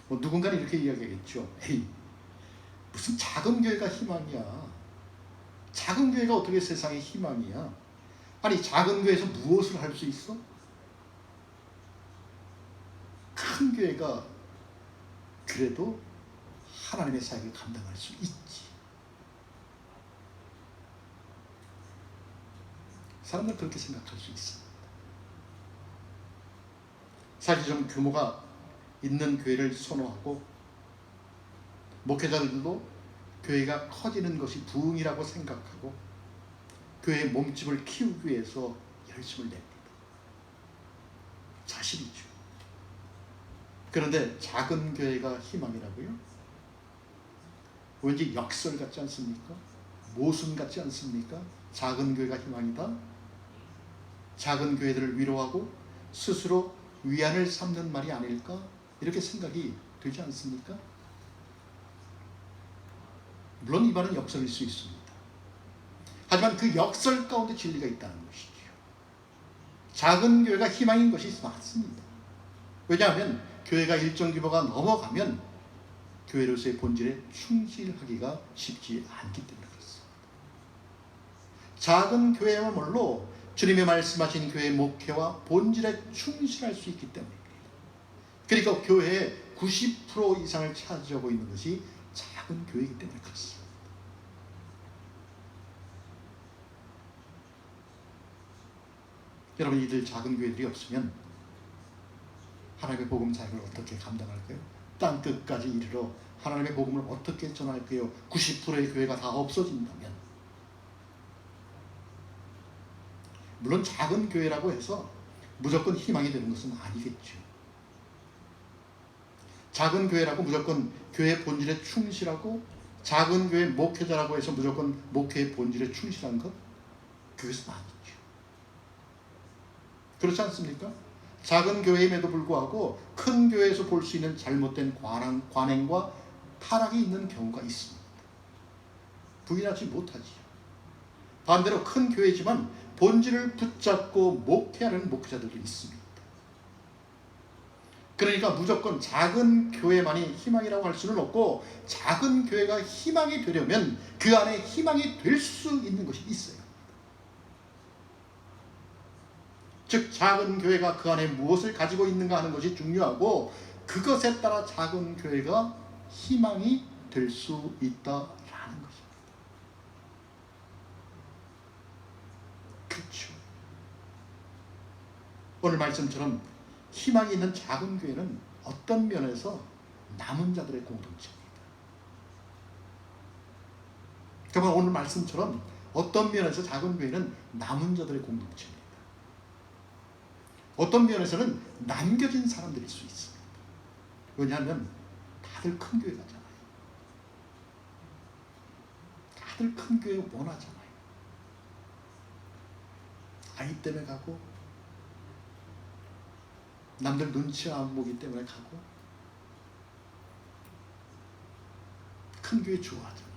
누군가는 이렇게 이야기하겠죠. 에이, 무슨 작은 교회가 희망이야. 작은 교회가 어떻게 세상의 희망이야. 아니 작은 교회에서 무엇을 할 수 있어? 큰 교회가 그래도 하나님의 사역을 감당할 수 있지. 사람들은 그렇게 생각할 수 있습니다. 사실 좀 규모가 있는 교회를 선호하고 목회자들도 교회가 커지는 것이 부흥이라고 생각하고 교회의 몸집을 키우기 위해서 열심을 냅니다. 사실이죠. 그런데 작은 교회가 희망이라고요? 왠지 역설 같지 않습니까? 모순 같지 않습니까? 작은 교회가 희망이다? 작은 교회들을 위로하고 스스로 위안을 삼는 말이 아닐까? 이렇게 생각이 되지 않습니까? 물론 이 말은 역설일 수 있습니다. 하지만 그 역설 가운데 진리가 있다는 것이죠. 작은 교회가 희망인 것이 맞습니다. 왜냐하면 교회가 일정 규모가 넘어가면 교회로서의 본질에 충실하기가 쉽지 않기 때문에 그렇습니다. 작은 교회야말로 주님의 말씀하신 교회의 목회와 본질에 충실할 수 있기 때문입니다. 그러니까 교회의 90% 이상을 차지하고 있는 것이 작은 교회이기 때문에 그렇습니다. 여러분 이들 작은 교회들이 없으면 하나님의 복음 사역을 어떻게 감당할까요? 땅 끝까지 이르러 하나님의 복음을 어떻게 전할까요? 90%의 교회가 다 없어진다면 물론 작은 교회라고 해서 무조건 희망이 되는 것은 아니겠죠. 작은 교회라고 무조건 교회의 본질에 충실하고 작은 교회 목회자라고 해서 무조건 목회의 본질에 충실한 것? 그것은 아니죠. 그렇지 않습니까? 작은 교회임에도 불구하고 큰 교회에서 볼 수 있는 잘못된 관행과 타락이 있는 경우가 있습니다. 부인하지 못하지요. 반대로 큰 교회지만 본질을 붙잡고 목회하는 목회자들도 있습니다. 그러니까 무조건 작은 교회만이 희망이라고 할 수는 없고 작은 교회가 희망이 되려면 그 안에 희망이 될 수 있는 것이 있어요. 즉 작은 교회가 그 안에 무엇을 가지고 있는가 하는 것이 중요하고 그것에 따라 작은 교회가 희망이 될 수 있다라는 것입니다. 그렇죠. 오늘 말씀처럼 희망이 있는 작은 교회는 어떤 면에서 남은 자들의 공동체입니다. 정말 오늘 말씀처럼 어떤 면에서 작은 교회는 남은 자들의 공동체입니다. 어떤 면에서는 남겨진 사람들일 수 있습니다. 왜냐하면 다들 큰 교회 가잖아요. 다들 큰 교회 원하잖아요. 아이 때문에 가고, 남들 눈치 안 보기 때문에 가고, 큰 교회 좋아하잖아요.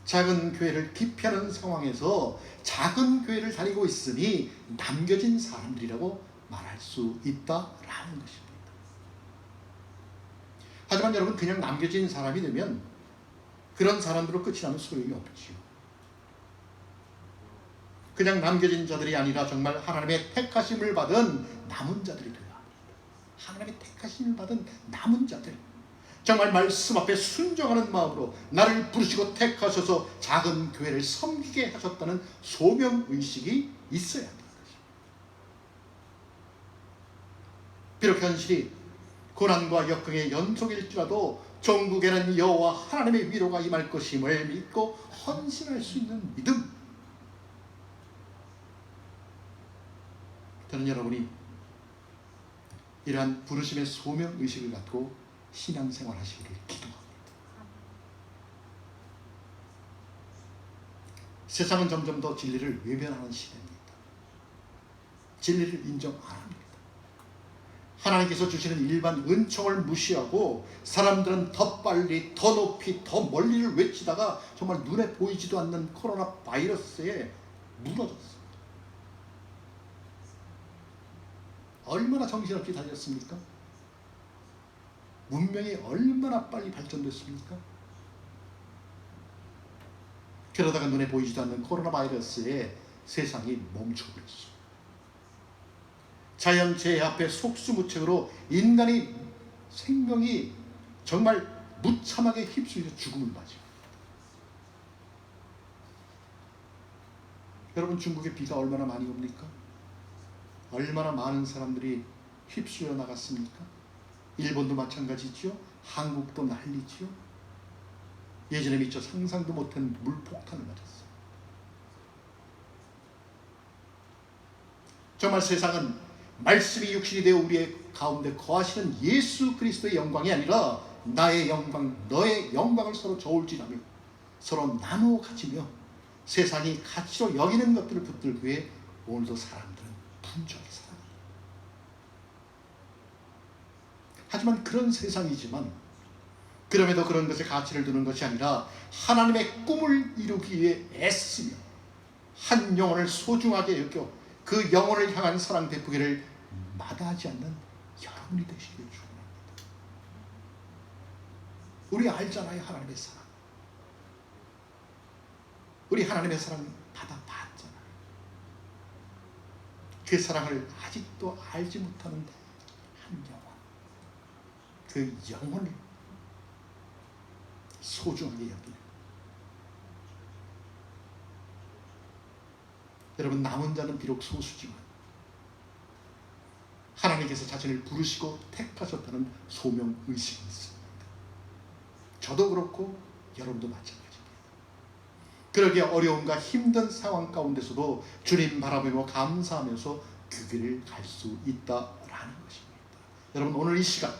작은 교회를 기피하는 상황에서 작은 교회를 다니고 있으니 남겨진 사람들이라고 말할 수 있다라는 것입니다. 하지만 여러분, 그냥 남겨진 사람이 되면 그런 사람들로 끝이 나면 소용이 없지요. 그냥 남겨진 자들이 아니라 정말 하나님의 택하심을 받은 남은 자들이 되어야 합니다. 하나님의 택하심을 받은 남은 자들, 정말 말씀 앞에 순종하는 마음으로 나를 부르시고 택하셔서 작은 교회를 섬기게 하셨다는 소명의식이 있어야 합니다. 비록 현실이 고난과 역경의 연속일지라도 종국에는 여호와 하나님의 위로가 임할 것임을 믿고 헌신할 수 있는 믿음, 저는 여러분이 이러한 부르심의 소명의식을 갖고 신앙생활 하시기를 기도합니다. 세상은 점점 더 진리를 외면하는 시대입니다. 진리를 인정 안 합니다. 하나님께서 주시는 일반 은총을 무시하고 사람들은 더 빨리, 더 높이, 더 멀리를 외치다가 정말 눈에 보이지도 않는 코로나 바이러스에 무너졌습니다. 얼마나 정신없이 달렸습니까? 문명이 얼마나 빨리 발전됐습니까? 그러다가 눈에 보이지도 않는 코로나 바이러스에 세상이 멈춰버렸어요. 자연재해 앞에 속수무책으로 인간의 생명이 정말 무참하게 휩쓸려 죽음을 맞이합니다. 여러분, 중국에 비가 얼마나 많이 옵니까? 얼마나 많은 사람들이 휩쓸려 나갔습니까? 일본도 마찬가지지요. 한국도 난리지요. 예전에 미처 상상도 못한 물폭탄을 맞았어요. 정말 세상은 말씀이 육신이 되어 우리의 가운데 거하시는 예수 그리스도의 영광이 아니라 나의 영광, 너의 영광을 서로 저울질하며 서로 나누어 가지며 세상이 가치로 여기는 것들을 붙들기 위해 오늘도 사람들은 분주하게 살아갑니다. 하지만 그런 세상이지만 그럼에도 그런 것에 가치를 두는 것이 아니라 하나님의 꿈을 이루기 위해 애쓰며 한 영혼을 소중하게 여겨 그 영혼을 향한 사랑 베푸기를 마다하지 않는 여러분이 되시길 축원합니다. 우리 알잖아요, 하나님의 사랑. 우리 하나님의 사랑 받아봤잖아요. 그 사랑을 아직도 알지 못하는 한 영혼, 그 영혼을 소중하게 여기는, 여러분, 남은 자는 비록 소수지만 하나님께서 자신을 부르시고 택하셨다는 소명의식이 있습니다. 저도 그렇고 여러분도 마찬가지입니다. 그러기에 어려움과 힘든 상황 가운데서도 주님 바라보며 감사하면서 그 길을 갈 수 있다라는 것입니다. 여러분, 오늘 이 시간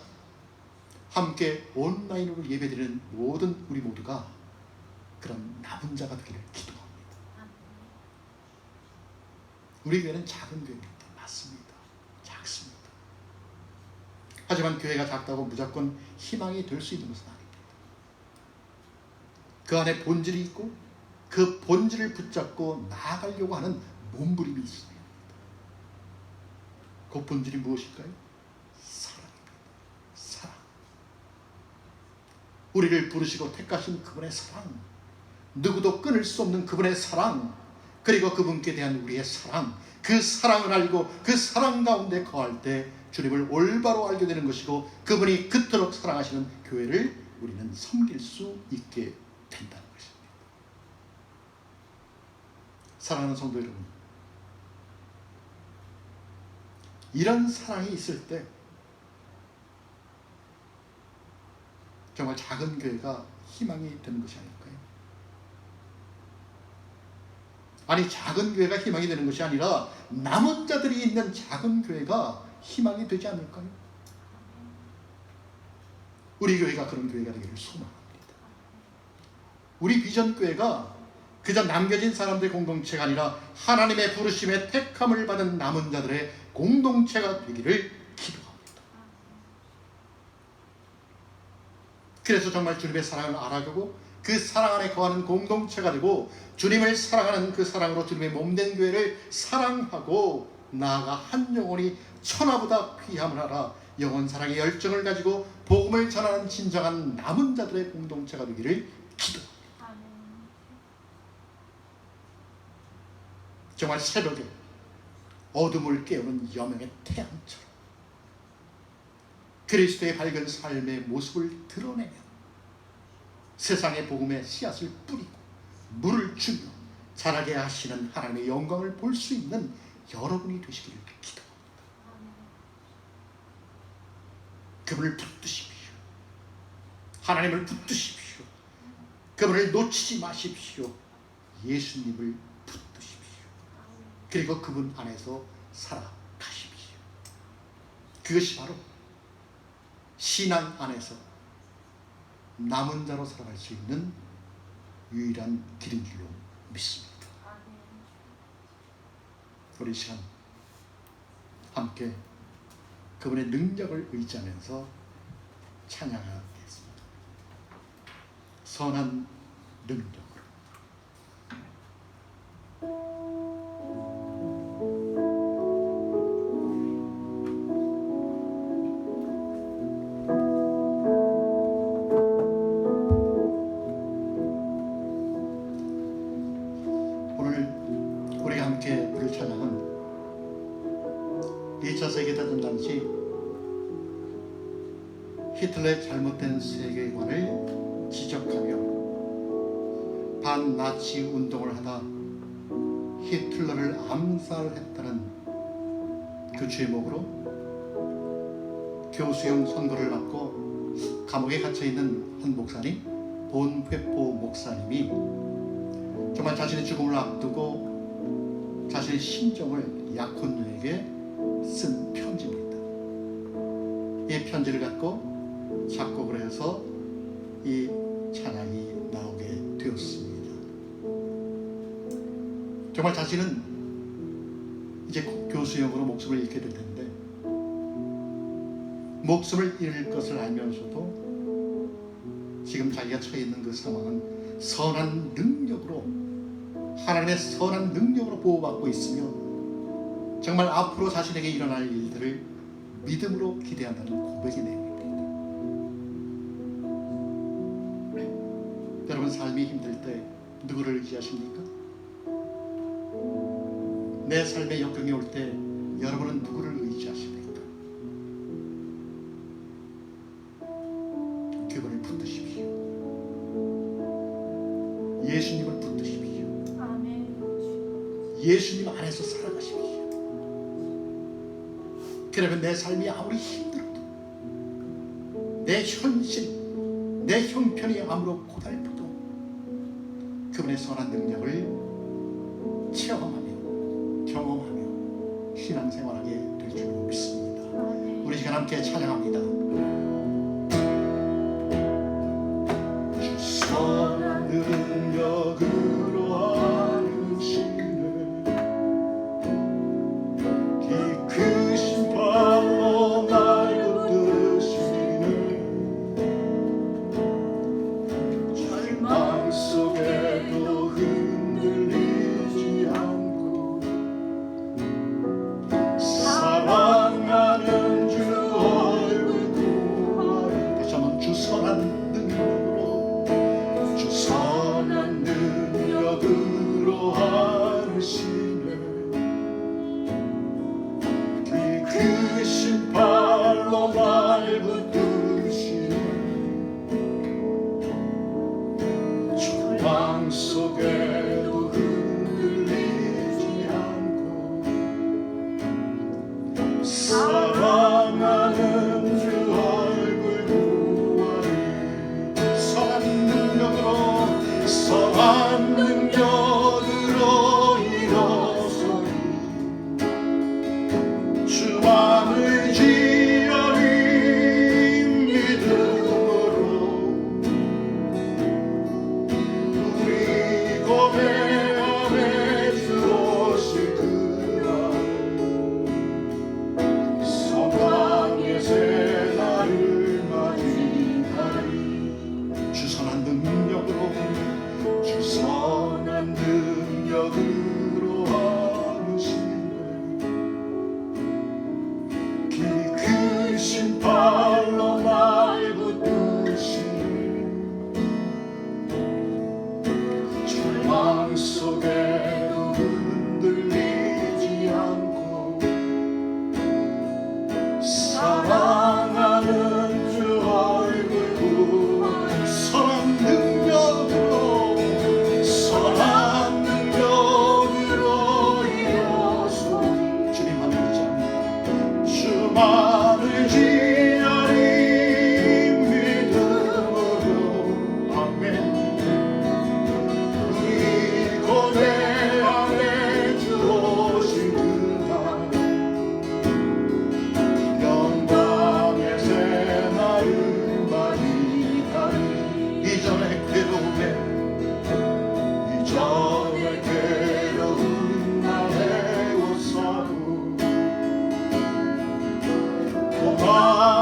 함께 온라인으로 예배드리는 모든 우리 모두가 그런 남은 자가 되기를 기도합니다. 우리 교회는 작은 교회입니다. 맞습니다. 작습니다. 하지만 교회가 작다고 무조건 희망이 될 수 있는 것은 아닙니다. 그 안에 본질이 있고 그 본질을 붙잡고 나아가려고 하는 몸부림이 있어야 합니다. 그 본질이 무엇일까요? 사랑입니다. 사랑. 우리를 부르시고 택하신 그분의 사랑, 누구도 끊을 수 없는 그분의 사랑, 그리고 그분께 대한 우리의 사랑, 그 사랑을 알고 그 사랑 가운데 거할 때 주님을 올바로 알게 되는 것이고 그분이 그토록 사랑하시는 교회를 우리는 섬길 수 있게 된다는 것입니다. 사랑하는 성도 여러분, 이런 사랑이 있을 때 정말 작은 교회가 희망이 되는 것이 아닐까요? 아니 작은 교회가 희망이 되는 것이 아니라 남은 자들이 있는 작은 교회가 희망이 되지 않을까요? 우리 교회가 그런 교회가 되기를 소망합니다. 우리 비전 교회가 그저 남겨진 사람들의 공동체가 아니라 하나님의 부르심에 택함을 받은 남은 자들의 공동체가 되기를 기도합니다. 그래서 정말 주님의 사랑을 알아가고 그 사랑 안에 거하는 공동체가 되고 주님을 사랑하는 그 사랑으로 주님의 몸된 교회를 사랑하고 나아가 한 영혼이 천하보다 귀함을 알아 영혼 사랑의 열정을 가지고 복음을 전하는 진정한 남은 자들의 공동체가 되기를 기도합니다. 정말 새벽에 어둠을 깨우는 여명의 태양처럼 그리스도의 밝은 삶의 모습을 드러내며 세상의 복음의 씨앗을 뿌리고 물을 주며 자라게 하시는 하나님의 영광을 볼 수 있는 여러분이 되시기를 기도합니다. 그분을 붙드십시오. 하나님을 붙드십시오. 그분을 놓치지 마십시오. 예수님을 붙드십시오. 그리고 그분 안에서 살아가십시오. 그것이 바로 신앙 안에서 남은 자로 살아갈 수 있는 유일한 길인 줄로 믿습니다. 우리 시간 함께 그분의 능력을 의지하면서 찬양하겠습니다. 선한 능력으로. 우리가 함께 부를 찬양은 2차 세계대전 당시 히틀러의 잘못된 세계관을 지적하며 반나치 운동을 하다 히틀러를 암살했다는 그 제목으로 교수형 선고를 받고 감옥에 갇혀있는 한 목사님, 본회포 목사님이 정말 자신의 죽음을 앞두고 자신의 심정을 약혼녀에게 쓴 편지입니다. 이 편지를 갖고 작곡을 해서 이 찬양이 나오게 되었습니다. 정말 자신은 이제 교수형으로 목숨을 잃게 될 텐데 목숨을 잃을 것을 알면서도 지금 자기가 처해 있는 그 상황은 선한 능력으로 하나님의 선한 능력으로 보호받고 있으며 정말 앞으로 자신에게 일어날 일들을 믿음으로 기대한다는 고백의 내용입니다. 여러분 삶이 힘들 때 누구를 의지하십니까? 내 삶의 역경이 올 때 여러분은 누구를 의지하십니까? 그분을 붙드십시오. 예수님을 붙드십시오. 예수님 안에서 살아가십시오. 그러면 내 삶이 아무리 힘들어도 내 현실, 내 형편이 아무리 고달프도 그분의 선한 능력을 체험하며 경험하며 신앙생활하게 될 줄 믿습니다. 우리 시간 함께 찬양합니다. 선한 능력으로 하시네 기 크신 발로 날 붙드시네 절망 속에도 흔들리지 않고 사랑하는 주 얼굴 보아요. 다시 한번 주 선한 능력으로 주 선한 능력으로 하시네 기 크신 발로 날 붙드시네 절망 속에도 흔들리지 않고 사랑하는 주 얼굴 보아요. 선한 능력으로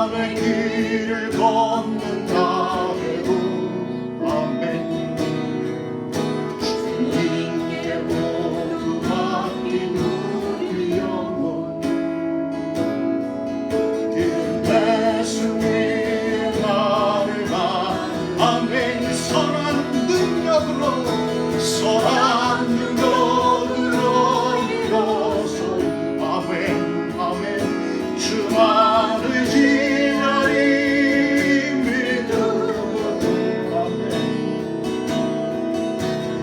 남의 길을 걷는다 해도 아멘. 주님께 모두 맡긴 우리 영혼 그 배순 위에 나를 가 아멘. 선한 능력으로 선한 능력으로 일어서 아멘 아멘. 주만을 지나리 믿음으로 아멘.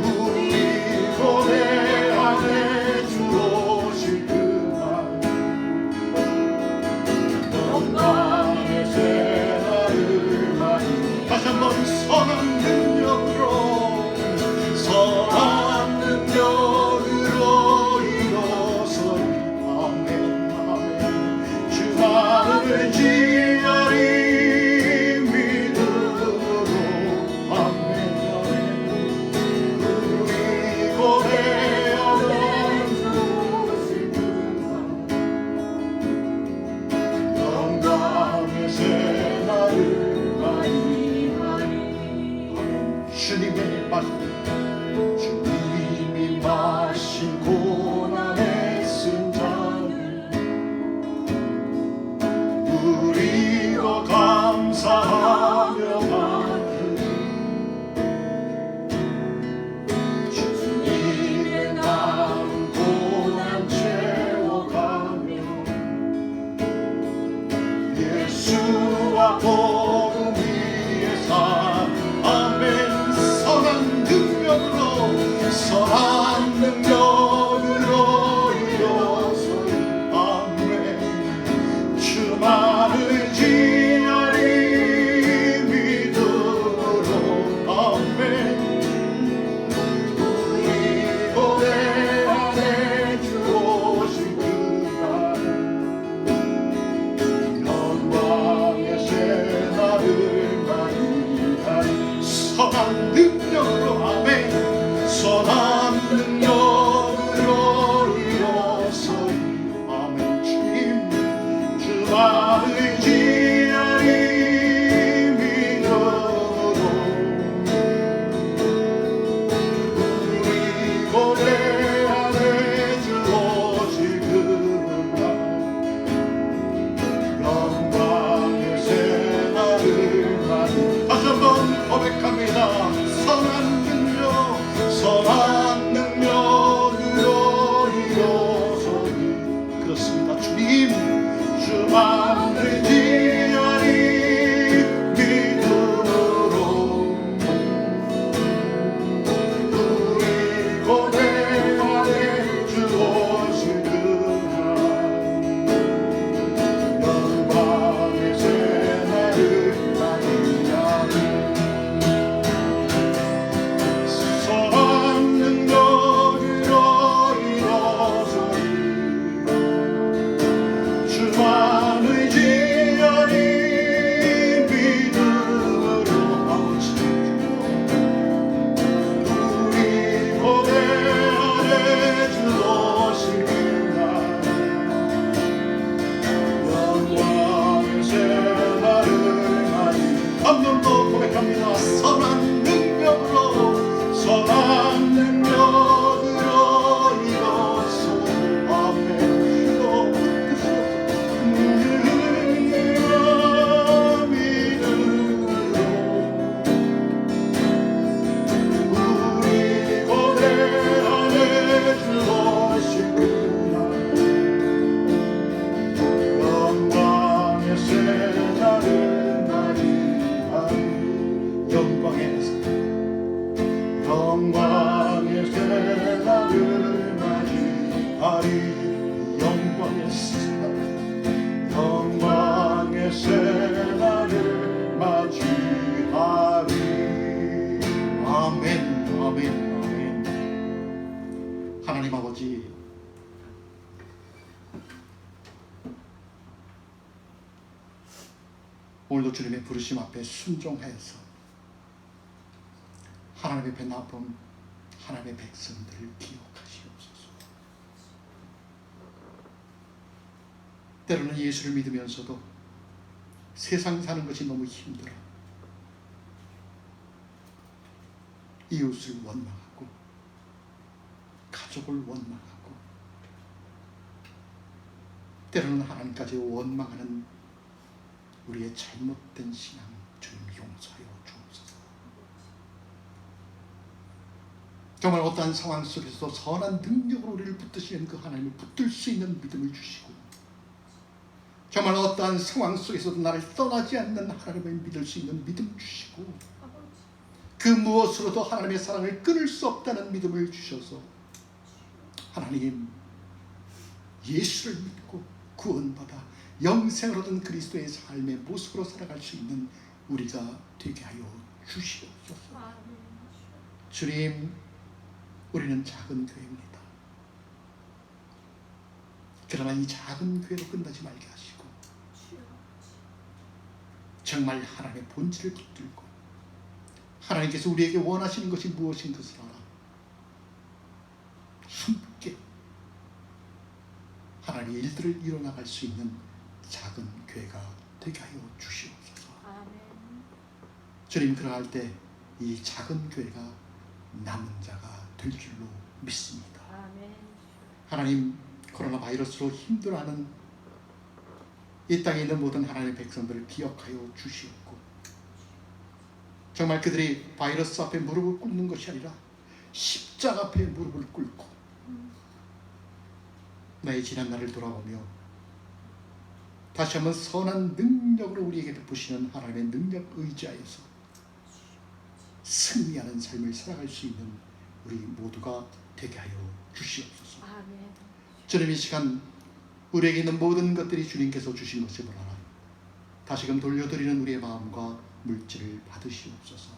우리 고대 안에 주 오실 그날 영광의 새날을 맞이 다시 한번 선한 능력으로 선한 능력으로 일어서리 아멘 아멘. 주만을 지나리 믿음으로 아멘 아멘. 우리 고대 안에 영광의 새날을 맞이하리. 주님의 말 주님이 마신 고난의 쓴 잔을 우리가 감사하며 받으리. 주님의 남은 고난 채워가며 예수와 복음 위에 산 아멘. 선한 능력으로 선한 능력으로 일어서리 아멘. 주만을 지나리 믿음으로 아멘. 우리 고대 안에 주 오신 그날 영광의 새날을 맞이하리. 선한 능력으로 아멘. 선한 능력으로 일어서리 아멘. 주님 주만을 지나리 믿음으로 우리 고대 안에 주 오실 그날 영광의 새날을 맞이 다시 한번 고백합니다. 선한 능력 선한 능력으로 일어서리 그렇습니다. 주님 주만을 지나리 믿음으로 우리 고대 안에 주 오실 그날 영광의 새날을 맞이하리. 선한 능력으로 일어서리 주만을 지나리 믿음으로 우리 고대 안에 주 오실 그날 영광의 새날을 맞이 한 번 더 고백합니다. 선한 능력으로 선한 능력으로 일어서 아멘. 우리 고대 안에 주 오실 그날 영광의 새날을 맞이하리. 영광의 새날을 맞이하리. 영광의 새날 영광의 새날을 맞이하리. 아멘 아멘 아멘. 하나님 아버지 오늘도 주님의 부르심 앞에 순종해서 하나님 앞에 나쁜 하나님의 백성들을 기억하시옵소서. 때로는 예수를 믿으면서도 세상 사는 것이 너무 힘들어. 이웃을 원망하고 가족을 원망하고 때로는 하나님까지 원망하는 우리의 잘못된 신앙 주님 용서하여 주옵소서. 정말 어떠한 상황 속에서도 선한 능력으로 우리를 붙드시는 그 하나님을 붙들 수 있는 믿음을 주시고, 정말 어떠한 상황 속에서도 나를 떠나지 않는 하나님을 믿을 수 있는 믿음 주시고, 그 무엇으로도 하나님의 사랑을 끊을 수 없다는 믿음을 주셔서 하나님 예수를 믿고 구원받아 영생을 얻은 그리스도의 삶의 모습으로 살아갈 수 있는 우리가 되게 하여 주시옵소서. 주님, 우리는 작은 교회입니다. 그러나 이 작은 교회로 끝나지 말게 하시고 정말 하나님의 본질을 붙들고 하나님께서 우리에게 원하시는 것이 무엇인 것을 알아 함께 하나님의 일들을 이뤄나갈 수 있는 작은 교회가 되게 하여 주시옵소서. 주님, 그러할 때 이 작은 교회가 남은 자가 될 줄로 믿습니다. 하나님, 코로나 바이러스로 힘들어하는 이 땅에 있는 모든 하나님의 백성들을 기억하여 주시옵고, 정말 그들이 바이러스 앞에 무릎을 꿇는 것이 아니라 십자가 앞에 무릎을 꿇고 나의 지난 날을 돌아보며 다시 한번 선한 능력으로 우리에게 베푸시는 하나님의 능력 의지하여서 승리하는 삶을 살아갈 수 있는 우리 모두가 되게 하여 주시옵소서. 주님, 이 시간 우리에게 있는 모든 것들이 주님께서 주신 것을 보라 다시금 돌려드리는 우리의 마음과 물질을 받으시옵소서.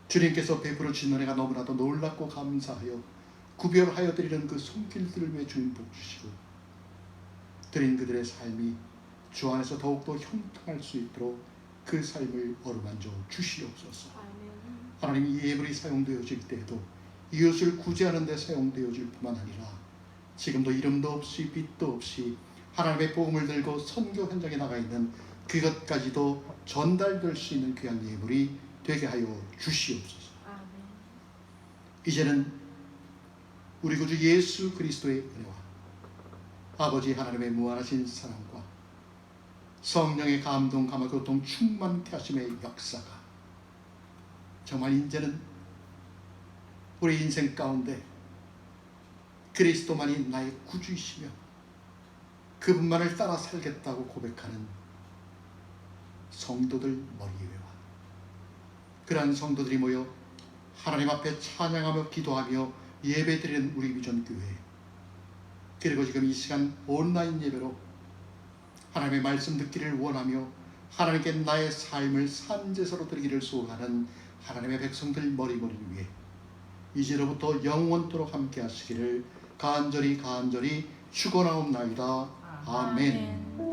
주님께서 베풀어 주신 은혜가 너무나도 놀랍고 감사하여 구별하여 드리는 그 손길들을 위해 주님 복 주시고, 드린 그들의 삶이 주 안에서 더욱더 형통할 수 있도록 그 삶을 어루만져 주시옵소서. 하나님, 이 예물이 사용되어질 때에도 이웃을 구제하는 데 사용되어질 뿐만 아니라 지금도 이름도 없이 빛도 없이 하나님의 복음을 들고 선교 현장에 나가 있는 그것까지도 전달될 수 있는 귀한 예물이 되게 하여 주시옵소서. 이제는 우리 구주 예수 그리스도의 은혜와 아버지 하나님의 무한하신 사랑과 성령의 감동, 감화, 교통, 충만케 하심의 역사가 정말 이제는 우리 인생 가운데 그리스도만이 나의 구주이시며 그분만을 따라 살겠다고 고백하는 성도들 머리 위와 그러한 성도들이 모여 하나님 앞에 찬양하며 기도하며 예배드리는 우리 비전교회, 그리고 지금 이 시간 온라인 예배로 하나님의 말씀 듣기를 원하며 하나님께 나의 삶을 산제사로 드리기를 소원하는 하나님의 백성들 머리머리 위에 이제로부터 영원토록 함께 하시기를 간절히 축원하옵나이다. 아멘.